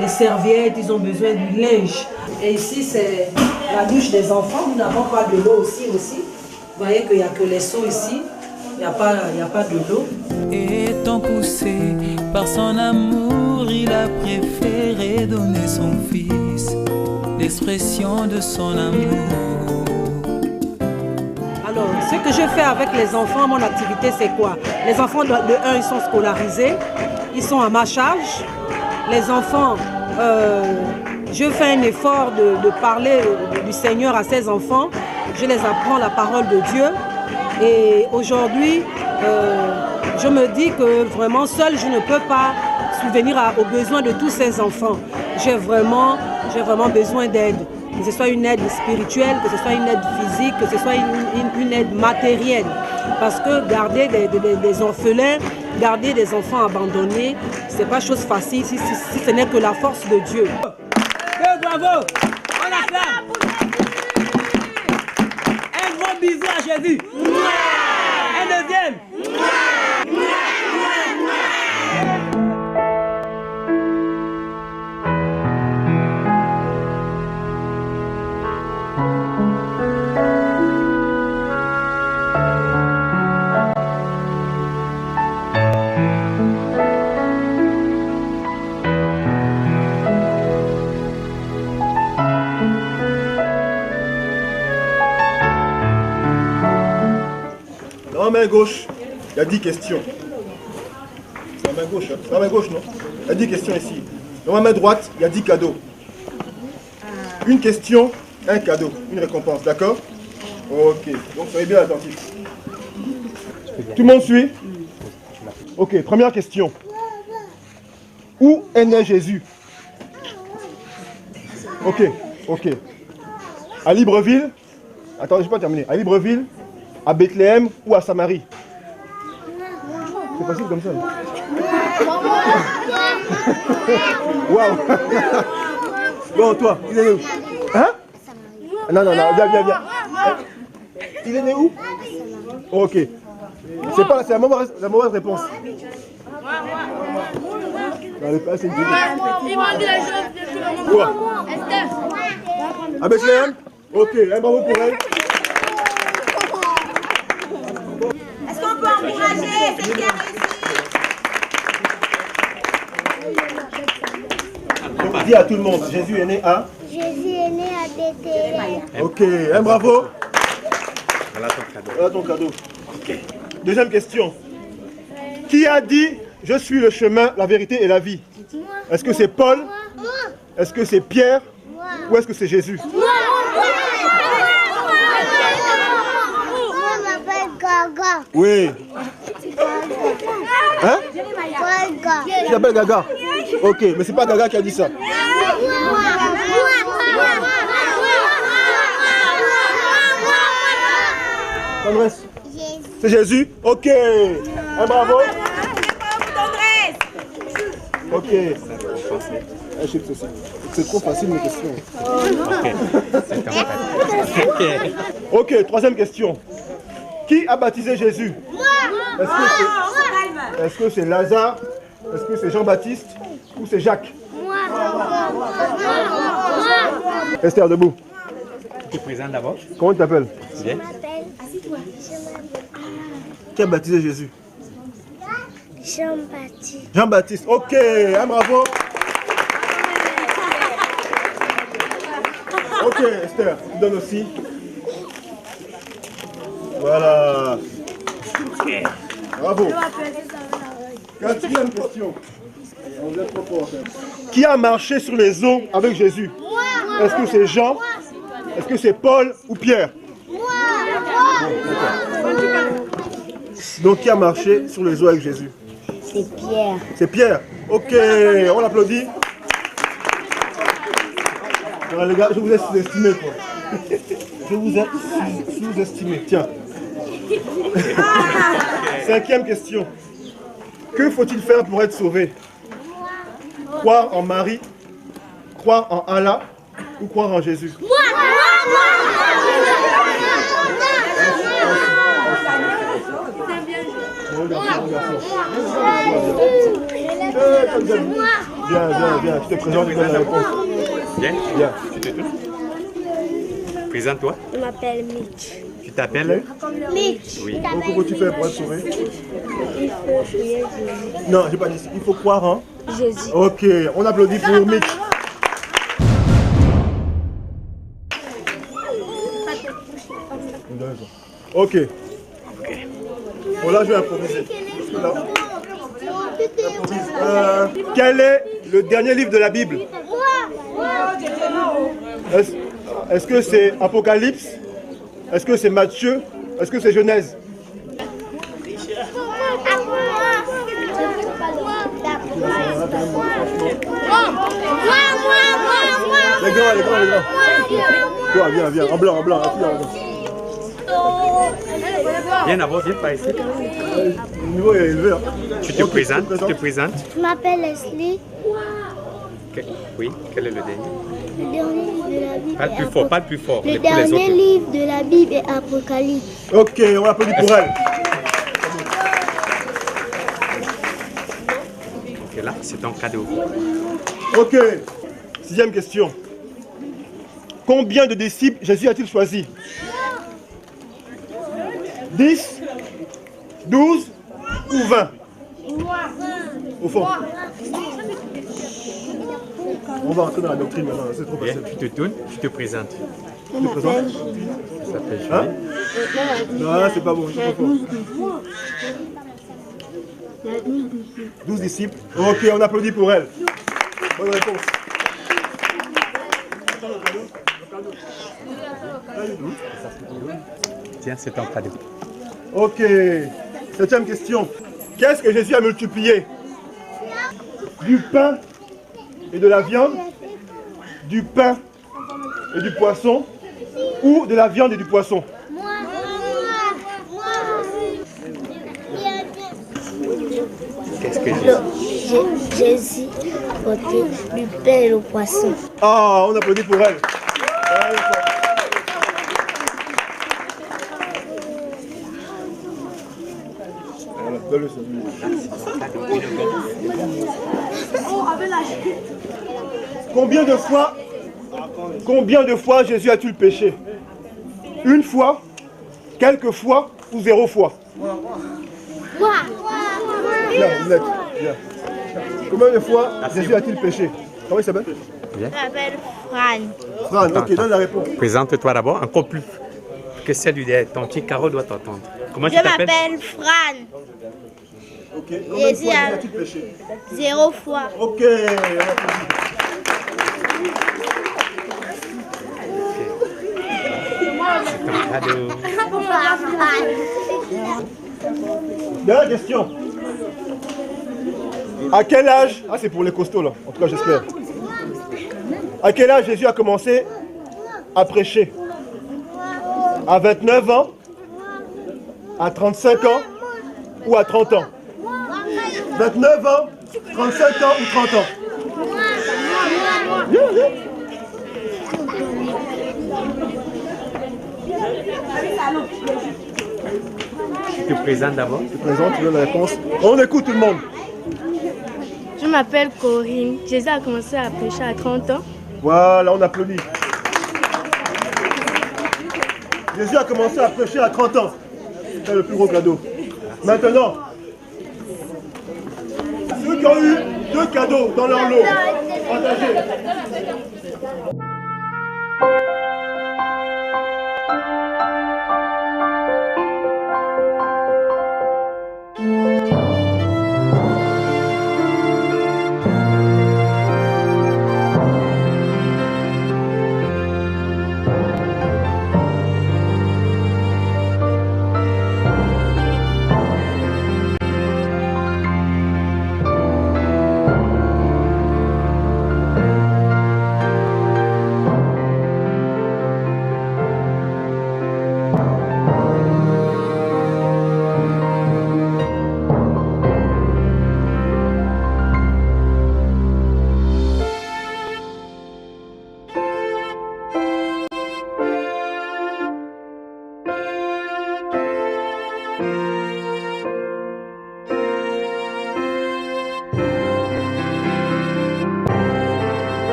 L: des serviettes, ils ont besoin du linge. Et ici, c'est la douche des enfants. Nous n'avons pas de l'eau aussi. Vous voyez qu'il n'y a que les seaux ici. Il n'y a pas de l'eau.
N: Étant poussé par son amour, il a préféré donner son fils, l'expression de son amour.
L: Alors, ce que je fais avec les enfants, mon activité, c'est quoi? Les enfants, de 1, ils sont scolarisés. Ils sont à ma charge. Les enfants, je fais un effort de parler du Seigneur à ces enfants. Je les apprends la parole de Dieu. Et aujourd'hui, je me dis que vraiment seul, je ne peux pas subvenir aux besoins de tous ces enfants. J'ai vraiment besoin d'aide. Que ce soit une aide spirituelle, que ce soit une aide physique, que ce soit une aide matérielle. Parce que garder des orphelins, garder des enfants abandonnés, ce n'est pas chose facile si ce n'est que la force de Dieu.
F: Bravo! On acclame! Un gros bisou à Jésus! Un deuxième!
O: Dans la main gauche, il y a 10 questions. C'est la main gauche, hein? C'est la main gauche, non? Il y a 10 questions ici. Dans la main droite, il y a 10 cadeaux. Une question, un cadeau, une récompense, d'accord? Ok, donc soyez bien attentifs. Tout le monde suit? Ok, première question. Où est né Jésus? Ok. À Libreville? Attendez, je n'ai pas terminé. À Libreville, à Bethléem ou à Samarie? C'est facile comme ça. Waouh. Bon, toi, il est né où? Hein? Non, viens. Il est né où? Ok. C'est la mauvaise réponse. Non, c'est une idée.
E: Ils m'ont dit les choses depuis le moment.
O: Quoi?
E: Esther.
O: À Bethléem? Ok, un bravo pour elle.
K: Est-ce qu'on peut encourager celle qui a réussi?
O: Dis à tout le monde, Jésus est né à?
H: Jésus est né à Bethléem.
O: Ok, un bravo.
D: Voilà ton cadeau.
O: Voilà ton cadeau.
D: Ok.
O: Deuxième question. Qui a dit « Je suis le chemin, la vérité et la vie » Est-ce que c'est Paul? Est-ce que c'est Pierre? Ou est-ce que c'est Jésus?
H: Moi, je m'appelle Gaga.
O: Oui. Hein?
H: Gaga.
O: Tu t'appelles Gaga? Ok, mais c'est pas Gaga qui a dit ça. C'est Jésus? Ok. Un bravo. Ok. C'est trop facile mes questions. Ok, troisième question. Qui a baptisé Jésus? Est-ce que c'est Lazare? Est-ce que c'est Jean-Baptiste? Ou c'est Jacques? Esther, debout.
P: Tu es présent d'abord.
O: Comment tu t'appelles?
P: Bien.
O: Qui a baptisé Jésus?
H: Jean-Baptiste.
O: Jean-Baptiste, ok, un bravo. Ok, Esther, tu donnes aussi. Voilà. Bravo. Quatrième question. Vous êtes trop fort. Qui a marché sur les eaux avec Jésus? Est-ce que c'est Jean? Est-ce que c'est Paul ou Pierre? Donc qui a marché sur les eaux avec Jésus?
H: C'est Pierre.
O: C'est Pierre. Ok, on l'applaudit. Les gars, je vous ai sous-estimé quoi. Je vous ai sous-estimé. Tiens. Cinquième question. Que faut-il faire pour être sauvé? Croire en Marie, croire en Allah ou croire en Jésus? Viens, tu te présentes, tu donnes la réponse.
P: Viens, tu te tournes. Présente-toi.
H: Je m'appelle Mitch.
P: Tu t'appelles?
H: Mitch.
P: Oui.
O: Donc, comment tu fais pour être sauvé?
H: Il faut prier Jésus.
O: Non, j'ai pas dit ça. Il faut croire en
H: Jésus.
O: Ok, on applaudit pour Mitch. Ok. Bon, là, je vais improviser. Quel est le dernier livre de la Bible? Est-ce que c'est Apocalypse? Est-ce que c'est Matthieu? Est-ce que c'est Genèse? Les grands. Toi, viens, en blanc.
P: Viens d'abord, viens par ici.
O: Le niveau est élevé. Hein.
P: Tu te présentes?
H: Je m'appelle Leslie.
P: Oui, quel est le dernier?
H: Le dernier livre de la Bible.
P: Pas le plus fort.
H: Le dernier livre de la Bible est Apocalypse.
O: Ok, on applaudit pour elle.
P: Ok, là, c'est ton cadeau.
O: Ok, sixième question. Combien de disciples Jésus a-t-il choisi? 10, 12 ou 20? Au fond. On va entrer dans la doctrine maintenant, c'est trop facile.
P: Tu te tournes, tu te présentes.
O: Tu te présentes?
P: Ça s'appelle Julie.
O: Hein? Non, c'est pas bon, c'est trop fort. 12 disciples. Ok, on applaudit pour elle. Bonne réponse.
P: Tiens, c'est ton cadeau.
O: Ok. Septième question. Qu'est-ce que Jésus a multiplié? Du pain et de la viande, du pain et du poisson, ou de la viande et du poisson?
P: Qu'est-ce que
H: Jésus portait du pain et le poisson.
O: Ah, on applaudit pour elle. Combien de fois Jésus a-t-il péché? Une fois, quelques fois ou 0 fois? Viens. Combien de fois Jésus a-t-il péché? Comment il s'appelle?
H: Je m'appelle Fran.
O: Fran, ok, donne la réponse.
P: Présente-toi d'abord, encore plus que celle du derrière. Ton petit carreau doit t'entendre.
D: Comment tu
H: Je
D: t'appelles?
H: m'appelle Fran.
O: Ok. Combien de fois as-tu péché?
H: 0 fois.
O: Ok.
P: Cadeau.
O: Dernière question. À quel âge, ah c'est pour les costauds là, en tout cas j'espère. À quel âge Jésus a commencé à prêcher? À 29 ans? À 35 ans? Ou à 30 ans? 29 ans? 35 ans ou 30 ans?
P: Tu te présentes d'abord.
O: Tu te présentes, tu donnes la réponse. On écoute tout le monde.
I: Je m'appelle Corinne. Jésus a commencé à prêcher à 30 ans.
O: Voilà, on applaudit. Jésus a commencé à prêcher à 30 ans. C'est le plus gros cadeau. Maintenant, ceux qui ont eu 2 cadeaux dans leur lot, partagez.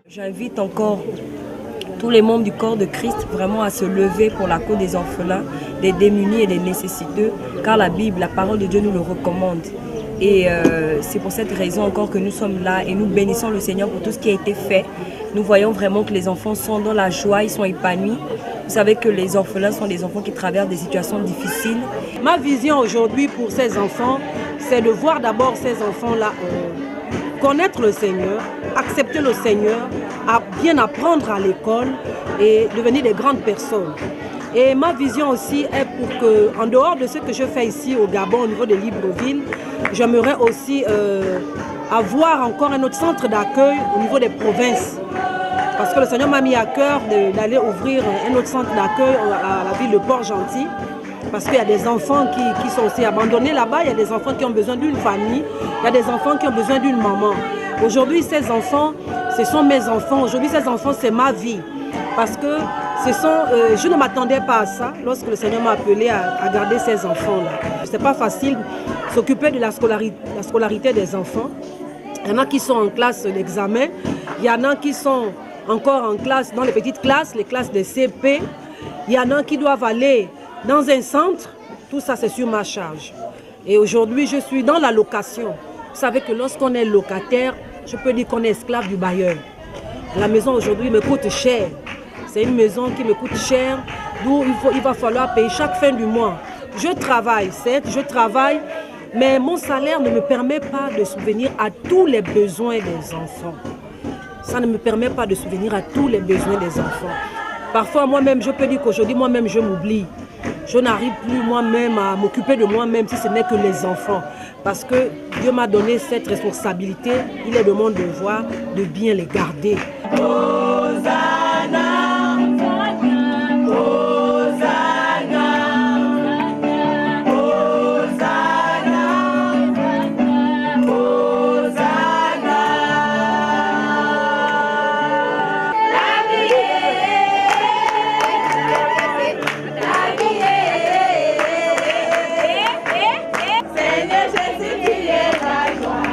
A: J'invite encore tous les membres du corps de Christ vraiment à se lever pour la cause des orphelins, des démunis et des nécessiteux, car la Bible, la parole de Dieu nous le recommande. Et c'est pour cette raison encore que nous sommes là et nous bénissons le Seigneur pour tout ce qui a été fait. Nous voyons vraiment que les enfants sont dans la joie, ils sont épanouis. Vous savez que les orphelins sont des enfants qui traversent des situations difficiles.
L: Ma vision aujourd'hui pour ces enfants, c'est de voir d'abord ces enfants-là connaître le Seigneur, accepter le Seigneur, bien apprendre à l'école et devenir des grandes personnes. Et ma vision aussi est pour que, en dehors de ce que je fais ici au Gabon, au niveau de Libreville, j'aimerais aussi avoir encore un autre centre d'accueil au niveau des provinces. Parce que le Seigneur m'a mis à cœur d'aller ouvrir un autre centre d'accueil à la ville de Port-Gentil. Parce qu'il y a des enfants qui sont aussi abandonnés là-bas, il y a des enfants qui ont besoin d'une famille, il y a des enfants qui ont besoin d'une maman. Aujourd'hui, ces enfants, ce sont mes enfants. Aujourd'hui, ces enfants, c'est ma vie. Parce que je ne m'attendais pas à ça lorsque le Seigneur m'a appelé à garder ces enfants-là. Ce n'est pas facile de s'occuper de la scolarité des enfants. Il y en a qui sont en classe d'examen, il y en a qui sont encore en classe, dans les petites classes, les classes de CP. Il y en a qui doivent aller dans un centre. Tout ça, c'est sur ma charge. Et aujourd'hui, je suis dans la location. Vous savez que lorsqu'on est locataire, je peux dire qu'on est esclave du bailleur. La maison aujourd'hui me coûte cher. C'est une maison qui me coûte cher, d'où il va falloir payer chaque fin du mois. Je travaille, certes, je travaille, mais mon salaire ne me permet pas de subvenir à tous les besoins des enfants. Ça ne me permet pas de subvenir à tous les besoins des enfants. Parfois, moi-même, je peux dire qu'aujourd'hui, moi-même, je m'oublie. Je n'arrive plus moi-même à m'occuper de moi-même si ce n'est que les enfants. Parce que Dieu m'a donné cette responsabilité. Il est de mon devoir de bien les garder.
E: Seigneur Jésus, tu es la joie.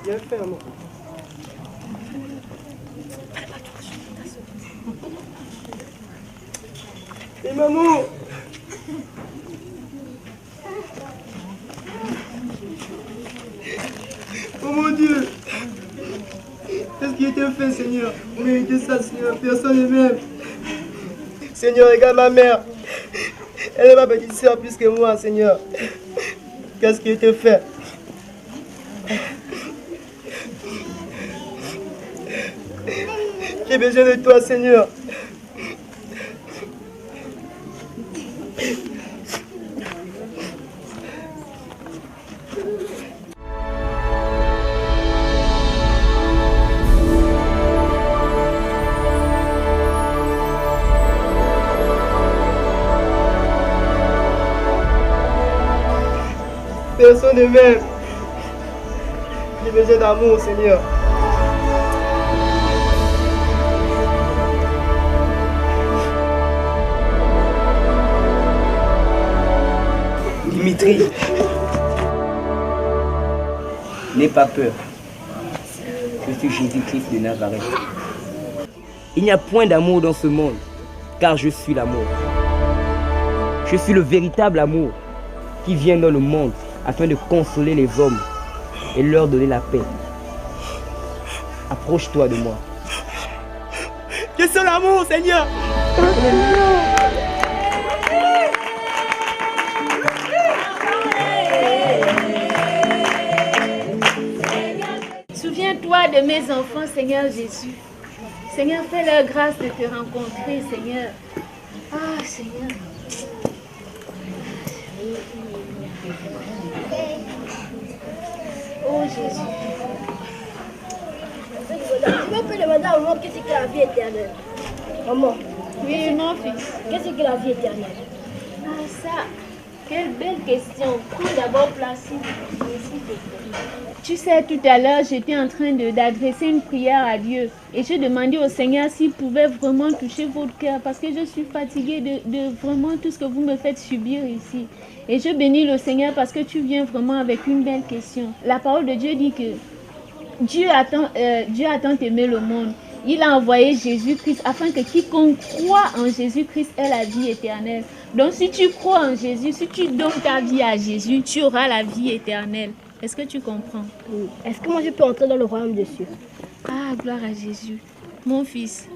J: Bien fait, maman. Et maman! Oh mon Dieu! Qu'est-ce qui était fait, Seigneur? Vous méritez ça, Seigneur. Personne ne m'aime. Seigneur, regarde ma mère. Elle est ma petite soeur plus que moi, Seigneur. Qu'est-ce qui était fait? J'ai besoin de toi, Seigneur. Personne ne m'aime. J'ai besoin d'amour, Seigneur.
F: Dimitri, n'aie pas peur. Je suis Jésus-Christ de Nazareth. Il n'y a point d'amour dans ce monde, car je suis l'amour. Je suis le véritable amour qui vient dans le monde afin de consoler les hommes et leur donner la paix. Approche-toi de moi.
J: Je suis l'amour, Seigneur.
B: Souviens-toi de mes enfants, Seigneur Jésus. Seigneur, fais-leur grâce de te rencontrer, Seigneur. Ah, Seigneur. Oh, Jésus.
I: Je peux demander à maman qu'est-ce que la vie éternelle? Maman.
B: Oui, mon fils.
I: Qu'est-ce que la vie éternelle?
B: Ah, ça. Quelle belle question. Prends d'abord place. Tu sais, tout à l'heure, j'étais en train d'adresser une prière à Dieu. Et je demandais au Seigneur s'il pouvait vraiment toucher votre cœur. Parce que je suis fatiguée de vraiment tout ce que vous me faites subir ici. Et je bénis le Seigneur parce que tu viens vraiment avec une belle question. La parole de Dieu dit que Dieu a tant aimé le monde. Il a envoyé Jésus-Christ afin que quiconque croit en Jésus-Christ ait la vie éternelle. Donc si tu crois en Jésus, si tu donnes ta vie à Jésus, tu auras la vie éternelle. Est-ce que tu comprends?
I: Oui. Est-ce que moi je peux entrer dans le royaume des cieux?
B: Ah, gloire à Jésus. Mon fils,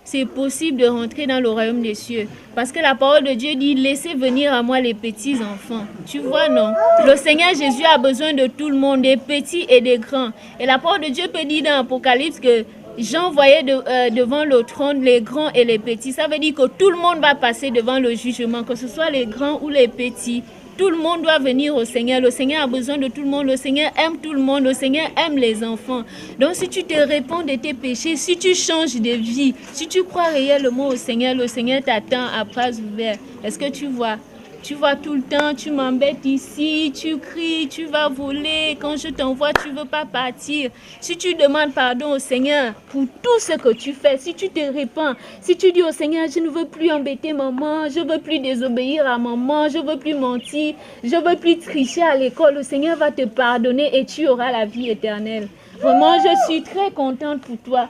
B: c'est possible de rentrer dans le royaume des cieux. Parce que la parole de Dieu dit, laissez venir à moi les petits enfants. Tu vois, non? Le Seigneur Jésus a besoin de tout le monde, des petits et des grands. Et la parole de Dieu peut dire dans l'Apocalypse que Jean voyait devant le trône les grands et les petits. Ça veut dire que tout le monde va passer devant le jugement, que ce soit les grands ou les petits. Tout le monde doit venir au Seigneur. Le Seigneur a besoin de tout le monde. Le Seigneur aime tout le monde. Le Seigneur aime les enfants. Donc si tu te répands de tes péchés, si tu changes de vie, si tu crois réellement au Seigneur, le Seigneur t'attend à bras ouverts. Est-ce que tu vois? Tu vois tout le temps, tu m'embêtes ici, tu cries, tu vas voler. Quand je t'envoie, tu ne veux pas partir. Si tu demandes pardon au Seigneur pour tout ce que tu fais, si tu te répands, si tu dis au Seigneur, je ne veux plus embêter maman, je ne veux plus désobéir à maman, je ne veux plus mentir, je ne veux plus tricher à l'école, le Seigneur va te pardonner et tu auras la vie éternelle. Vraiment, je suis très contente pour toi.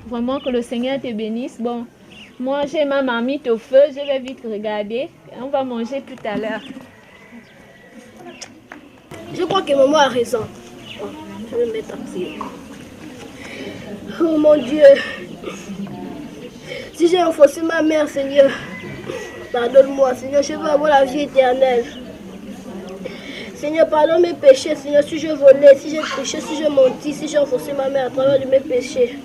B: Vraiment que le Seigneur te bénisse. Bon. Moi, j'ai ma marmite au feu, je vais vite regarder. On va manger tout à l'heure.
I: Je crois que maman a raison. Oh, je vais me mettre à prier. Oh mon Dieu. Si j'ai enfoncé ma mère, Seigneur, pardonne-moi, Seigneur, je veux avoir la vie éternelle. Seigneur, pardonne mes péchés, Seigneur, si je volais, si j'ai péché, si j'ai menti, si j'ai enfoncé ma mère à travers de mes péchés.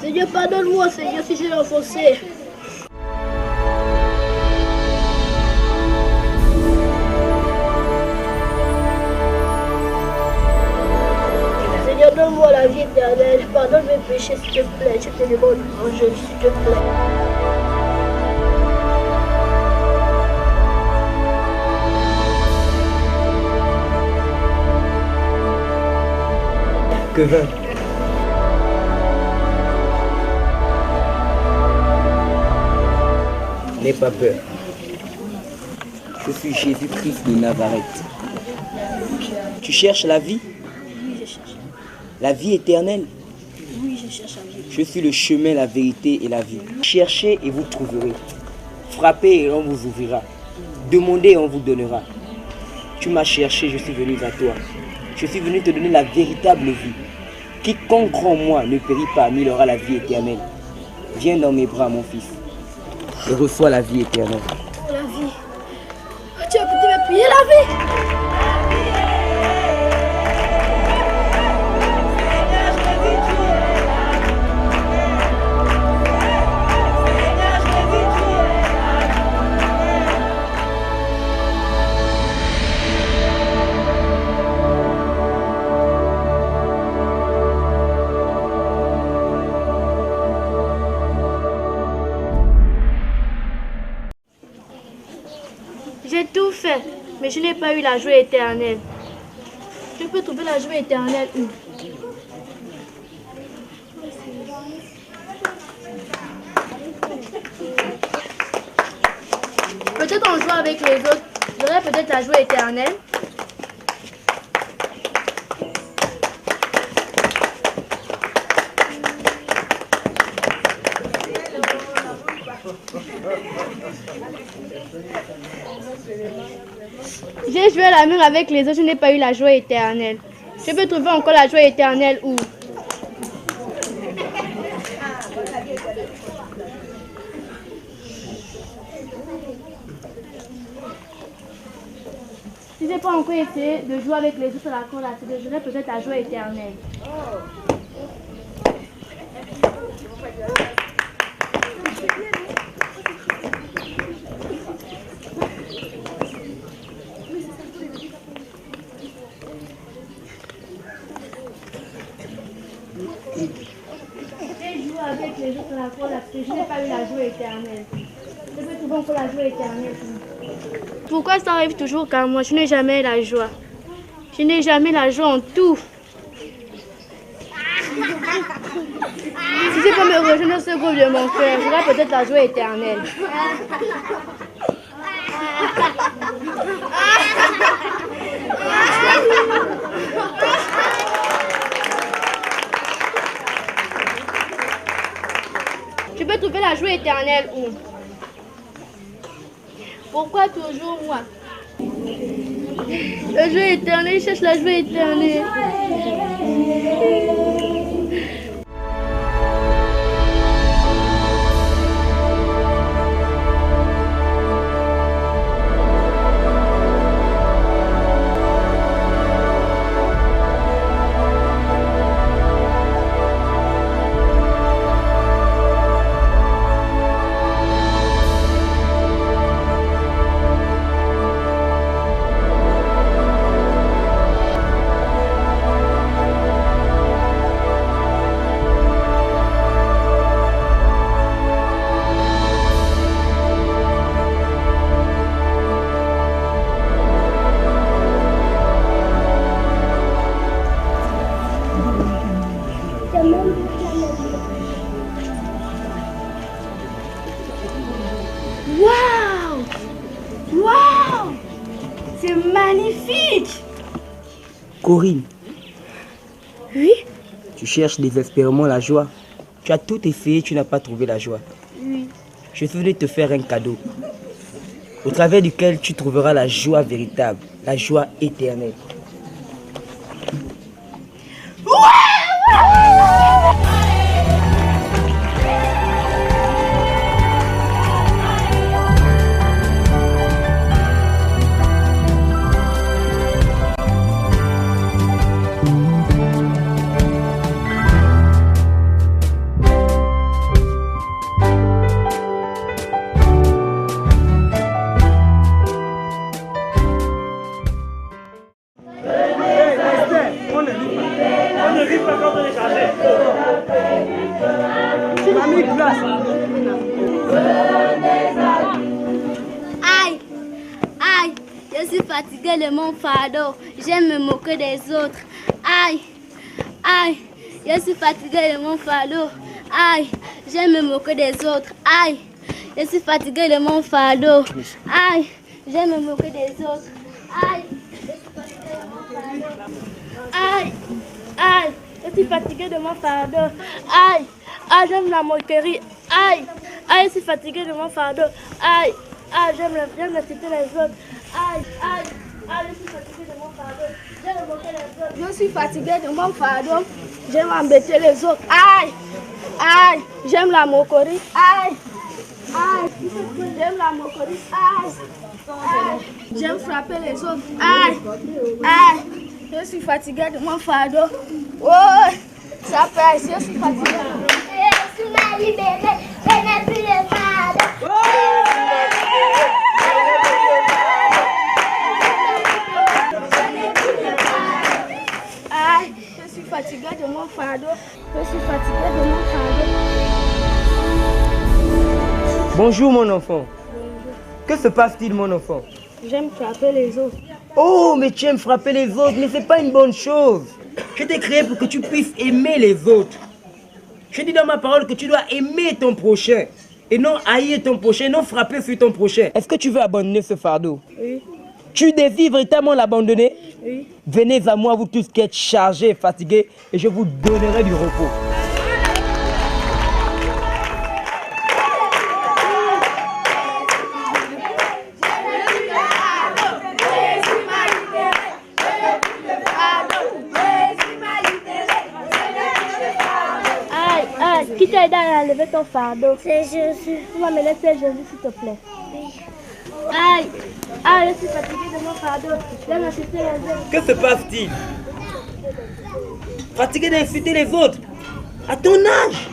I: Seigneur, pardonne-moi, Seigneur, si j'ai enfoncé.
G: Donne-moi la vie éternelle. Pardonne mes péchés, s'il te plaît. Je te demande en Jésus, s'il te plaît.
J: Que va? N'aie pas peur. Je suis Jésus-Christ de Nazareth. Tu cherches la vie?
G: Oui, je cherche.
J: La vie éternelle?
G: Oui, je cherche la vie.
J: Je suis le chemin, la vérité et la vie. Cherchez et vous trouverez. Frappez et on vous ouvrira. Demandez et on vous donnera. Tu m'as cherché, je suis venu à toi. Je suis venu te donner la véritable vie. Quiconque croit en moi ne périt pas, mais il aura la vie éternelle. Viens dans mes bras, mon fils, et reçois la vie éternelle.
G: La vie. Tu as pu me payer la vie.
I: J'ai tout fait, mais je n'ai pas eu la joie éternelle. Je peux trouver la joie éternelle où? Peut-être en jouant avec les autres, j'aurai peut-être la joie éternelle. J'ai joué à la mer avec les autres, je n'ai pas eu la joie éternelle. Je peux trouver encore la joie éternelle où? Si je n'ai pas encore essayé de jouer avec les autres à la cour là, j'aurai peut-être la joie éternelle. J'ai joué avec les autres à la cour là, parce que je n'ai pas eu la joie éternelle. Je peux trouver encore la joie éternelle. Pourquoi ça arrive toujours qu'à moi? Je n'ai jamais la joie. Je n'ai jamais la joie en tout. Si je peux me rejoindre ce groupe de mon frère, j'aurai peut-être la joie éternelle. Je peux trouver la joie éternelle où? Pourquoi toujours moi? La joie éternelle, je cherche la joie éternelle. Waouh! Waouh! C'est magnifique!
J: Corinne,
I: Oui?
J: tu cherches désespérément la joie. Tu as tout essayé, tu n'as pas trouvé la joie.
I: Oui.
J: Je suis venu te faire un cadeau, au travers duquel tu trouveras la joie véritable, la joie éternelle.
I: Aïe, aïe, je suis fatiguée de mon fardeau. J'aime me moquer des autres. Aïe, aïe, je suis fatiguée de mon fardeau. Aïe, j'aime me moquer des autres. Aïe, je suis fatiguée de mon fardeau. Aïe, j'aime me moquer des autres. Aïe, je suis fatiguée de mon fardeau. Aïe, aïe, je suis fatiguée de mon fardeau. Aïe, aïe, j'aime la moquerie. Aïe, aïe, je suis fatiguée de mon fardeau. Aïe, aïe, j'aime inciter les autres. Aïe, aïe, aïe, je suis fatiguée de mon fardeau. J'aime moquer les autres. Je suis fatiguée de mon fardeau. J'aime embêter les autres. Aïe, aïe, j'aime la moquerie. Aïe, aïe, j'aime la moquerie. Aïe, aïe, j'aime frapper les autres. Aïe, aïe, je suis fatiguée de mon fardeau. Oh, ça passe, je suis fatiguée.
H: Tu m'as libéré, je n'ai plus de fardeau.
I: Aïe, je suis fatiguée de mon fardeau. Je suis fatiguée de mon fardeau.
J: Bonjour mon enfant. Que se passe-t-il mon enfant?
I: J'aime frapper les autres.
J: Oh, mais tu aimes frapper les autres, mais c'est pas une bonne chose. Je t'ai créé pour que tu puisses aimer les autres. Je dis dans ma parole que tu dois aimer ton prochain. Et non haïr ton prochain, non frapper sur ton prochain. Est-ce que tu veux abandonner ce fardeau?
I: Oui.
J: Tu désires véritablement l'abandonner?
I: Oui.
J: Venez à moi, vous tous qui êtes chargés et fatigués, et je vous donnerai du repos.
I: Qui t'a aidé à lever ton fardeau?
H: C'est Jésus.
I: Tu vas me laisser Jésus s'il te plaît. Oui. Aïe, aïe, je suis fatiguée de mon fardeau. J'aime insulter les autres.
J: Que se passe-t-il? Fatigué d'insulter les autres? À ton âge?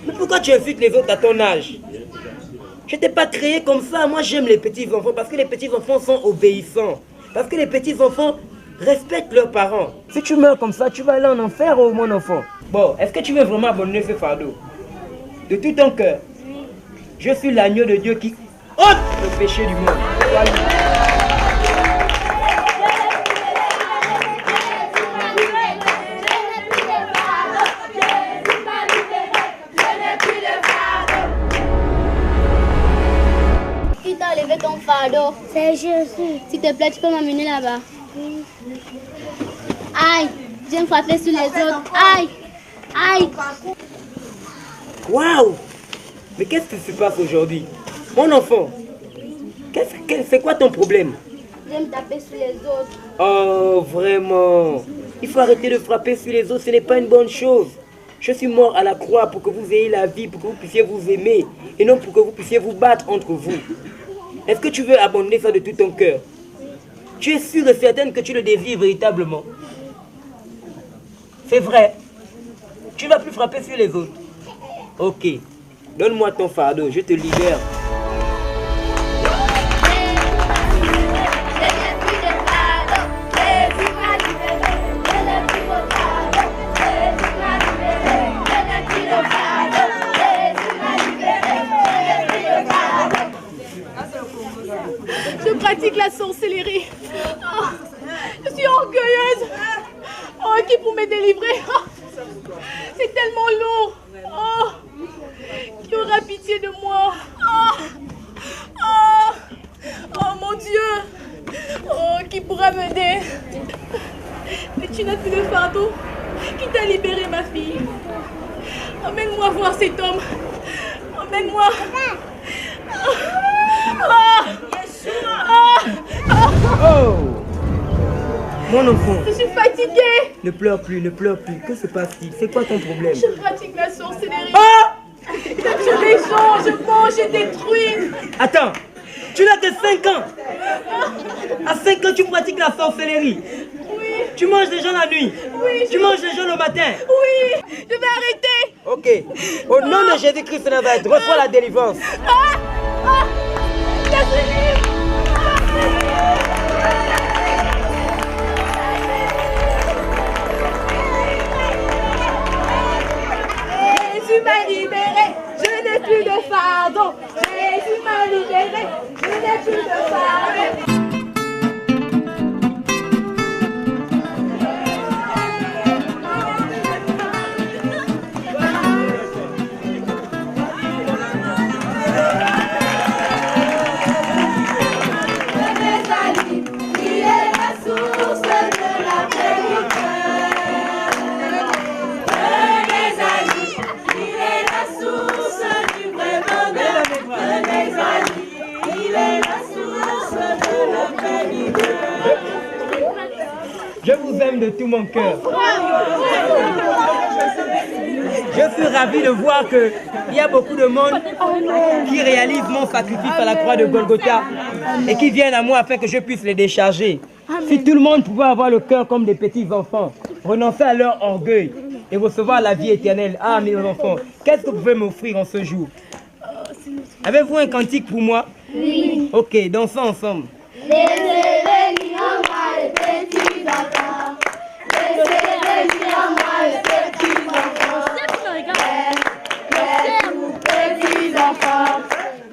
J: Mais pourquoi tu insultes les autres à ton âge? Je t'ai pas créé comme ça. Moi j'aime les petits enfants parce que les petits enfants sont obéissants. Parce que les petits enfants respectent leurs parents. Si tu meurs comme ça, tu vas aller en enfer, oh mon enfant. Bon, est-ce que tu veux vraiment abandonner ce fardeau? De tout ton cœur? Oui. Je suis l'agneau de Dieu qui ôte le péché du monde.
I: Qui t'a enlevé ton fardeau?
H: C'est Jésus.
I: S'il te plaît, tu peux m'amener là-bas. Oui. Aïe, j'aime frapper sur les autres. Aïe, aïe.
J: Waouh! Mais qu'est-ce qui se passe aujourd'hui? Mon enfant, c'est quoi ton problème?
I: J'aime taper sur les autres.
J: Oh, vraiment? Il faut arrêter de frapper sur les autres, ce n'est pas une bonne chose. Je suis mort à la croix pour que vous ayez la vie, pour que vous puissiez vous aimer, et non pour que vous puissiez vous battre entre vous. Est-ce que tu veux abandonner ça de tout ton cœur? Tu es sûre et certaine que tu le désires véritablement? C'est vrai. Tu ne vas plus frapper sur les autres. Ok. Donne-moi ton fardeau, je te libère.
B: Je pratique la sorcellerie. Oh, je suis orgueilleuse. Oh, qui pour me délivrer? Oh, c'est tellement lourd. Oh, qui aura pitié de moi? Oh, oh, oh mon Dieu. Oh, qui pourra m'aider? Mais tu n'as plus de fardeau. Qui t'a libéré, ma fille? Emmène-moi voir cet homme. Emmène-moi.
J: Oh! Mon enfant.
B: Je suis fatiguée.
J: Ne pleure plus, ne pleure plus. Que se passe-t-il? C'est quoi ton problème?
B: Je pratique la sorcellerie. Je tue les gens, je mange, je détruis.
J: Attends, tu n'as que 5 ans. À 5 ans, tu pratiques la sorcellerie.
B: Oui.
J: Tu manges les gens la nuit.
B: Oui.
J: Tu manges les gens le matin.
B: Oui, je vais arrêter.
J: Ok. Au nom de Jésus-Christ de Nazareth, reçois la délivrance.
B: Jésus m'a libéré, je n'ai plus de fardeau. Jésus m'a libéré, je n'ai plus de fardeau.
F: Je vous aime de tout mon cœur. Je suis ravi de voir qu'il y a beaucoup de monde qui réalise mon sacrifice à la croix de Golgotha et qui viennent à moi afin que je puisse les décharger. Si tout le monde pouvait avoir le cœur comme des petits enfants, renoncer à leur orgueil et recevoir la vie éternelle. Ah, mes enfants, qu'est-ce que vous pouvez m'offrir en ce jour? Avez-vous un cantique pour moi?
H: Oui.
F: Ok, dansons ensemble.
H: Laissez venir à moi les petits enfants. Laissez venir à moi les petits enfants. Les tout petits enfants.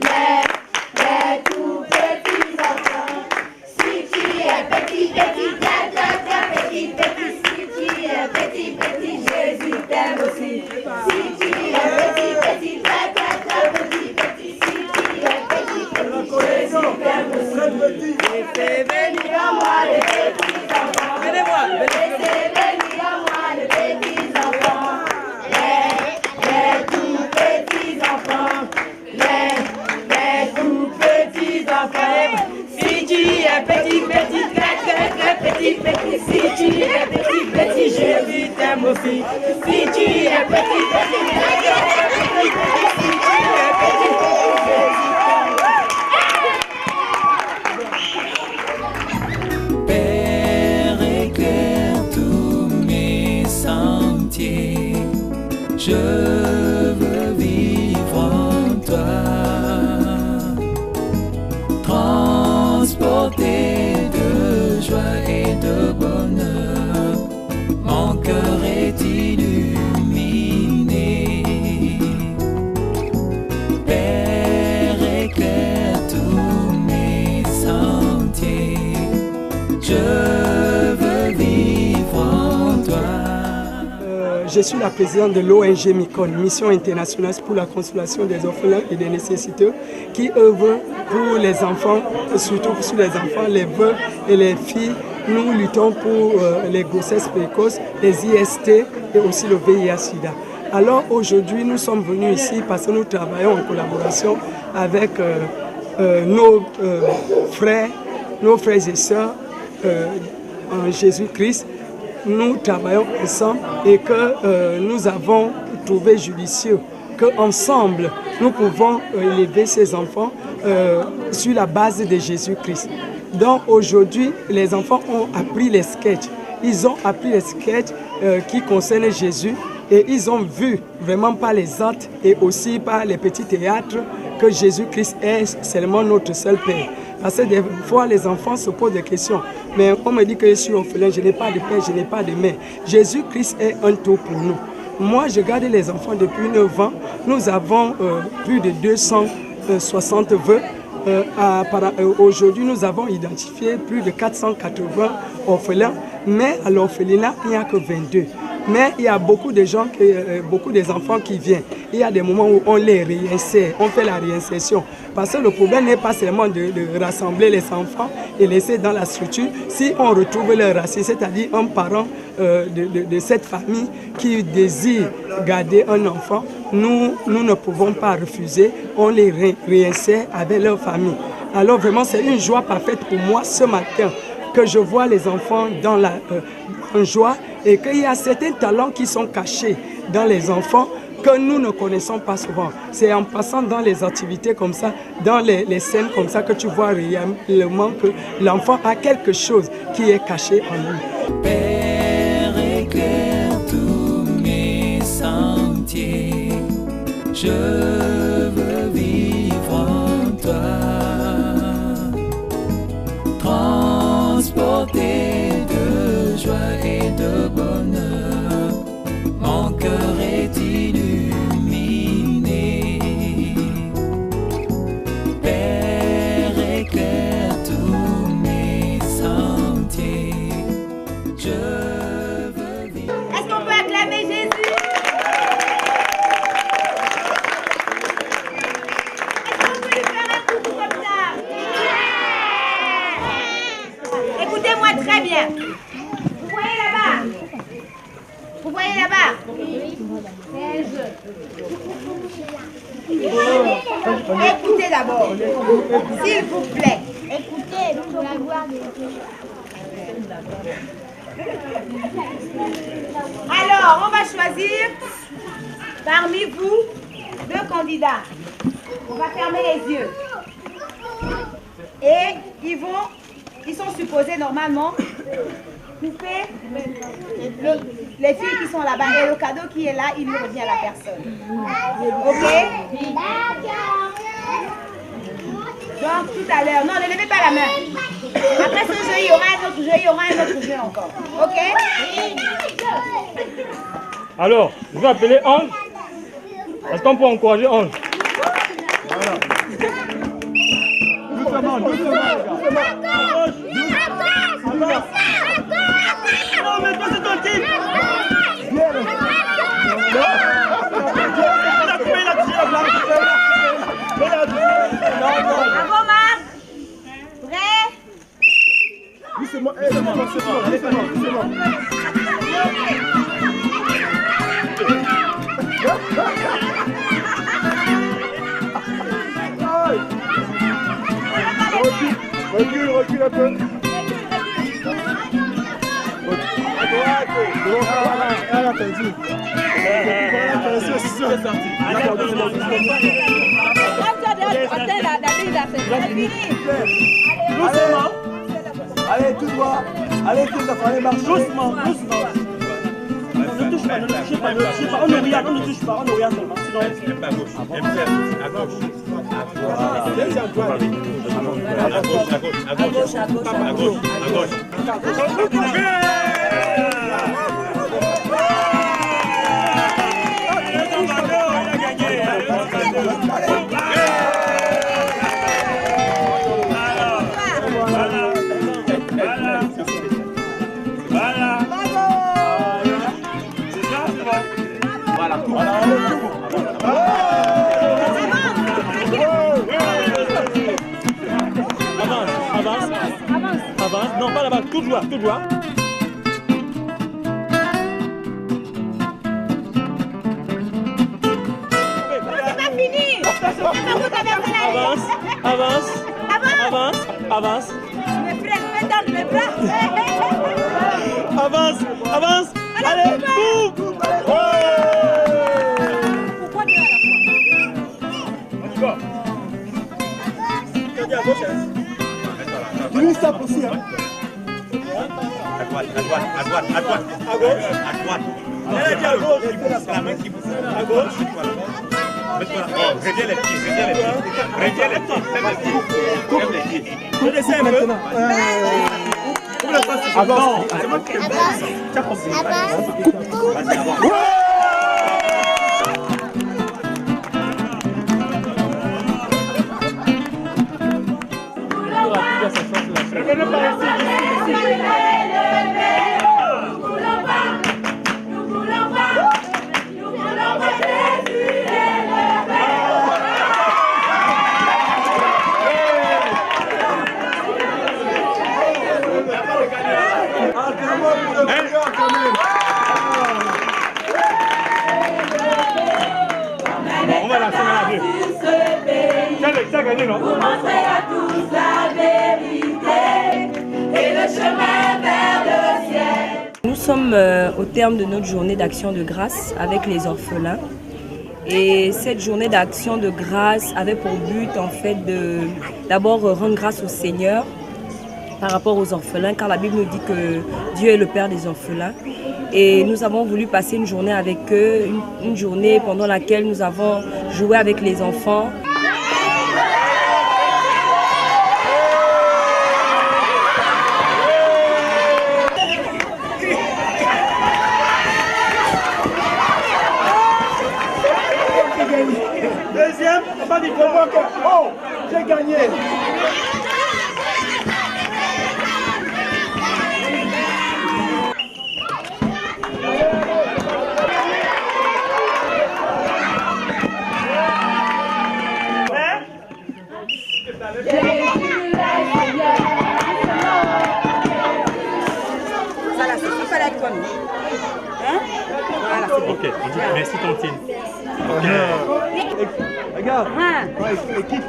H: Les tout petits enfants. Si tu es petit, petit, petit, petit. Si tu es petit, petit, Jésus t'aime aussi. Si tu es petit, petit, petit, petit. Si tu es petit, petit, Jésus t'aime aussi. Laissez venir à moi les petits enfants. Laissez venir à moi les petits enfants. Les tout petits enfants. Les tout petits enfants. Si tu es petit, petit, très petit, petit. Si tu es petit, petit, Jésus t'aime aussi. Si tu es petit, petit, très petit, petit. Si tu es petit, Jésus t'aime aussi.
N: Père, éclaire tous mes sentiers. Je veux vivre en toi, transporté de joie et de bonheur. Mon cœur est illuminé. Père, éclaire tous mes sentiers. Je veux vivre en toi.
J: Je suis la présidente de l'ONG MICON, Mission internationale pour la consolation des orphelins et des nécessiteux, qui œuvre pour les enfants, surtout sur les enfants, les veuves et les filles. Nous luttons pour les grossesses précoces, les IST et aussi le VIH-Sida. Alors aujourd'hui, nous sommes venus ici parce que nous travaillons en collaboration avec nos frères et sœurs en Jésus-Christ. Nous travaillons ensemble et que nous avons trouvé judicieux qu'ensemble, nous pouvons élever ces enfants sur la base de Jésus-Christ. Donc aujourd'hui, les enfants ont appris les sketchs. Ils ont appris les sketchs qui concernent Jésus et ils ont vu vraiment par les actes et aussi par les petits théâtres que Jésus-Christ est seulement notre seul Père. Parce que des fois, les enfants se posent des questions. Mais on me dit que je suis orphelin, je n'ai pas de père, je n'ai pas de mère. Jésus-Christ est un tout pour nous. Moi, je garde les enfants depuis 9 ans. Nous avons plus de 260 vœux. Aujourd'hui, nous avons identifié plus de 480 orphelins. Mais à l'orphelinat, il n'y a que 22. Mais il y a beaucoup de gens, beaucoup des enfants qui viennent. Il y a des moments où on les réinsère, on fait la réinsertion. Parce que le problème n'est pas seulement de rassembler les enfants et laisser dans la structure. Si on retrouve leur racine, c'est-à-dire un parent de cette famille qui désire garder un enfant, nous ne pouvons pas refuser. On les réinsère avec leur famille. Alors vraiment, c'est une joie parfaite pour moi ce matin que je vois les enfants dans la joie et qu'il y a certains talents qui sont cachés dans les enfants que nous ne connaissons pas souvent. C'est en passant dans les activités comme ça, dans les scènes comme ça que tu vois réellement que l'enfant a quelque chose qui est caché en lui.
N: Père, éclaire tous mes sentiers. Je veux vivre en toi, transporté de joie et de bonheur. Mon cœur est illuminé.
K: Écoutez d'abord, s'il vous plaît.
G: Écoutez, pour la gloire de Dieu.
K: Alors, on va choisir parmi vous 2 candidats. On va fermer les yeux. Et ils sont supposés normalement couper les filles qui sont là-bas. Et le cadeau qui est là, il lui revient à la personne. Ok? Donc tout à l'heure, non, ne levez pas la main. Après ce jeu, il y aura un autre jeu, il y aura un autre jeu encore. Ok?
C: Alors, je vais appeler Ange. Est-ce qu'on peut encourager Ange? Voilà. Doucement, doucement. Non, mais toi, c'est ton type.
K: Bravo, Marc. Prêt?
O: Oui, c'est moi. C'est bon. Recule un peu. À droite. Elle a perdu.
F: Doucement. Allez, tout droit. Allez, tout droit. Allez, marche. Doucement. Ne touche pas, on ne regarde, on ne touche pas, on ne regarde seulement. Sinon, à gauche.
C: Avance, non pas là-bas, tout droit.
K: C'est pas fini.
C: Avance.
K: Me prends dans mes bras.
C: Avance. Allez, boum.
K: Pourquoi tu es à la fois?
F: Tu nous tapes aussi, hein?
O: À droite.
F: À gauche.
O: Elle est à gauche. C'est la main qui pousse.
F: À gauche.
O: Reviens les pieds. Lève les pieds.
F: Je descends maintenant.
O: Avance.
C: On va lancer la vue. T'as gagné, non?
E: Vous montrez à tous la vérité et le chemin vers le ciel.
A: Nous sommes au terme de notre journée d'action de grâce avec les orphelins. Et cette journée d'action de grâce avait pour but en fait d'abord rendre grâce au Seigneur par rapport aux orphelins, car la Bible nous dit que Dieu est le Père des orphelins. Et nous avons voulu passer une journée avec eux, une journée pendant laquelle nous avons joué avec les enfants.
F: Deuxième, pas du tout. Oh, j'ai gagné.
K: Ça là, c'est pas la conne. Hein? Voilà, c'est bon.
C: Ok, on dit merci Tantine.
O: Regarde. Équipe.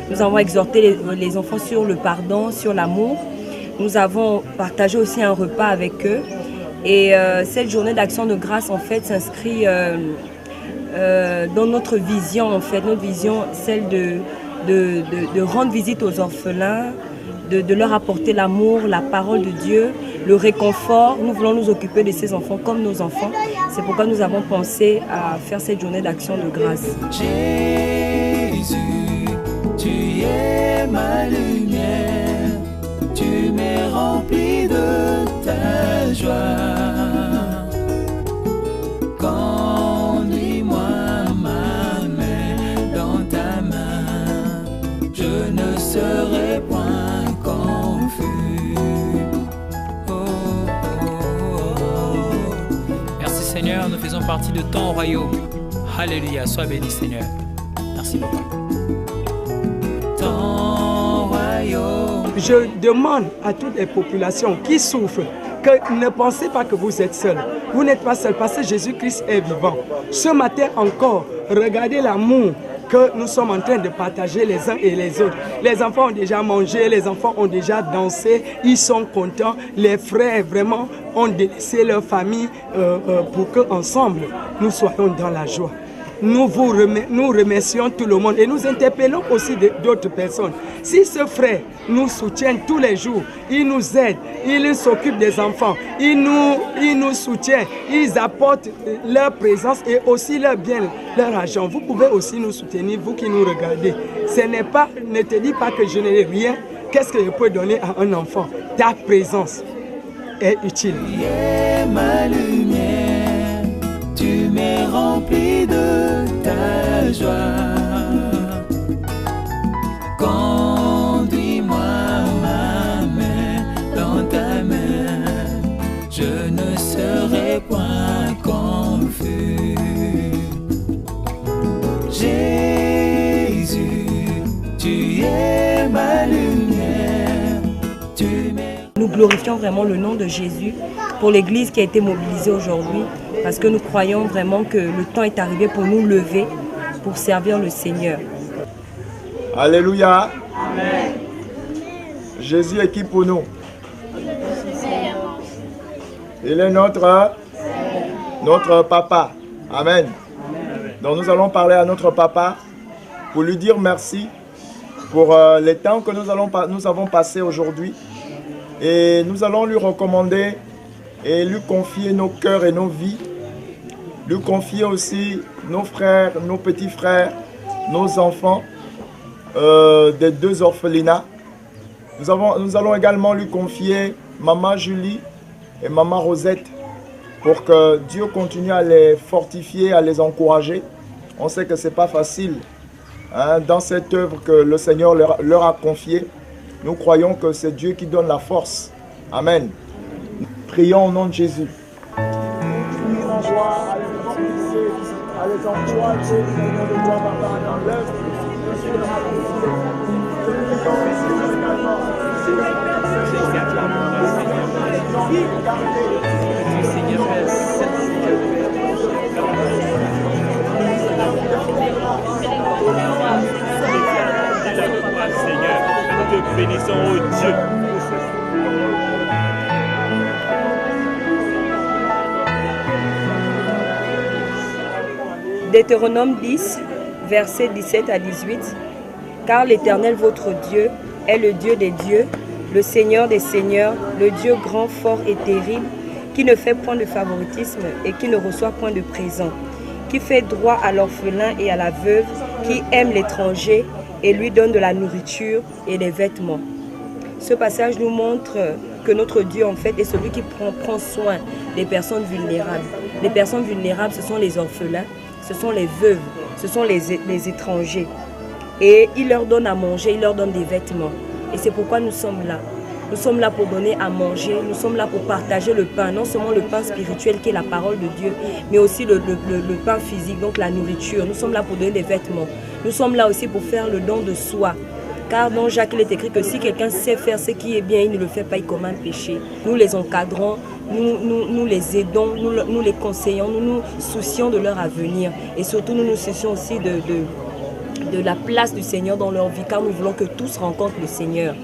A: Nous avons exhorté les enfants sur le pardon, sur l'amour. Nous avons partagé aussi un repas avec eux. Et cette journée d'action de grâce, en fait, s'inscrit dans notre vision, en fait. Notre vision, celle de rendre visite aux orphelins, de leur apporter l'amour, la parole de Dieu, le réconfort. Nous voulons nous occuper de ces enfants comme nos enfants. C'est pourquoi nous avons pensé à faire cette journée d'action de grâce.
N: Jésus, tu es ma lumière, tu m'es rempli de ta joie. Conduis-moi ma main dans ta main, je ne serai point confus. Oh, oh, oh.
M: Merci Seigneur, nous faisons partie de ton royaume. Alléluia, sois béni Seigneur. Merci Papa.
J: Je demande à toutes les populations qui souffrent que ne pensez pas que vous êtes seuls. Vous n'êtes pas seuls parce que Jésus-Christ est vivant. Ce matin encore, regardez l'amour que nous sommes en train de partager les uns et les autres. Les enfants ont déjà mangé, les enfants ont déjà dansé, ils sont contents. Les frères vraiment ont délaissé leur famille pour qu'ensemble nous soyons dans la joie. Nous remercions tout le monde et nous interpellons aussi d'autres personnes. Si ce frère nous soutient tous les jours, il nous aide, il s'occupe des enfants, il nous soutient, ils apportent leur présence et aussi leur bien, leur argent. Vous pouvez aussi nous soutenir, vous qui nous regardez. Ne te dis pas que je n'ai rien. Qu'est-ce que je peux donner à un enfant? Ta présence est utile.
N: Tu es ma lumière, tu m'es rempli de ta joie. Conduis-moi ma main dans ta main, je ne serai point confus. Jésus, tu es ma lumière, tu m'es...
A: Nous glorifions vraiment le nom de Jésus pour l'Église qui a été mobilisée aujourd'hui parce que nous croyons vraiment que le temps est arrivé pour nous lever, pour servir le Seigneur.
O: Alléluia. Amen. Jésus est qui pour nous? Il est notre papa. Amen. Donc nous allons parler à notre papa pour lui dire merci pour les temps que nous avons passé aujourd'hui. Et nous allons lui recommander et lui confier nos cœurs et nos vies. Lui confier aussi nos frères, nos petits frères, nos enfants des deux orphelinats. Nous allons également lui confier Maman Julie et Maman Rosette pour que Dieu continue à les fortifier, à les encourager. On sait que ce n'est pas facile dans cette œuvre que le Seigneur leur a confiée. Nous croyons que c'est Dieu qui donne la force. Amen. Prions au nom de Jésus.
D: Seigneur, nous te bénissons, oh Dieu.
A: Deutéronome 10, versets 17 à 18. Car l'Éternel, votre Dieu, est le Dieu des dieux, le Seigneur des seigneurs, le Dieu grand, fort et terrible, qui ne fait point de favoritisme et qui ne reçoit point de présent, qui fait droit à l'orphelin et à la veuve, qui aime l'étranger et lui donne de la nourriture et des vêtements. Ce passage nous montre que notre Dieu, en fait, est celui qui prend soin des personnes vulnérables. Les personnes vulnérables, ce sont les orphelins, ce sont les veuves, ce sont les étrangers. Et il leur donne à manger, il leur donne des vêtements. Et c'est pourquoi nous sommes là. Nous sommes là pour donner à manger, nous sommes là pour partager le pain, non seulement le pain spirituel qui est la parole de Dieu, mais aussi le pain physique, donc la nourriture. Nous sommes là pour donner des vêtements. Nous sommes là aussi pour faire le don de soi. Car dans Jacques, il est écrit que si quelqu'un sait faire ce qui est bien, il ne le fait pas, il commet un péché. Nous les encadrons, nous les aidons, nous les conseillons, nous nous soucions de leur avenir. Et surtout, nous nous soucions aussi de la place du Seigneur dans leur vie, car nous voulons que tous rencontrent le Seigneur.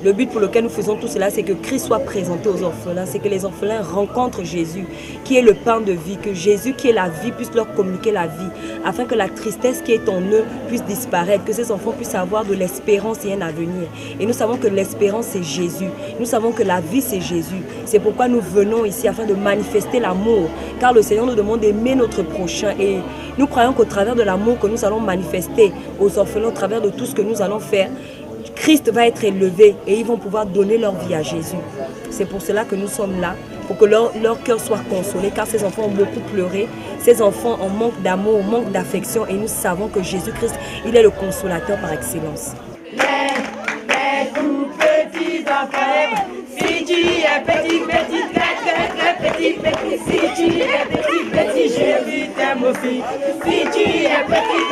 A: Le but pour lequel nous faisons tout cela, c'est que Christ soit présenté aux orphelins, c'est que les orphelins rencontrent Jésus, qui est le pain de vie, que Jésus, qui est la vie, puisse leur communiquer la vie, afin que la tristesse qui est en eux puisse disparaître, que ces enfants puissent avoir de l'espérance et un avenir. Et nous savons que l'espérance, c'est Jésus. Nous savons que la vie, c'est Jésus. C'est pourquoi nous venons ici, afin de manifester l'amour, car le Seigneur nous demande d'aimer notre prochain. Et nous croyons qu'au travers de l'amour que nous allons manifester aux orphelins, au travers de tout ce que nous allons faire, Christ va être élevé et ils vont pouvoir donner leur vie à Jésus. C'est pour cela que nous sommes là, pour que leur cœur soit consolé, car ces enfants ont beaucoup pleuré. Ces enfants ont manque d'amour, manque d'affection, et nous savons que Jésus-Christ, il est le consolateur par excellence.
E: Les tout petits enfants, si tu es petit, très petit, si tu es petit, je t'aime aussi. Si tu es petit,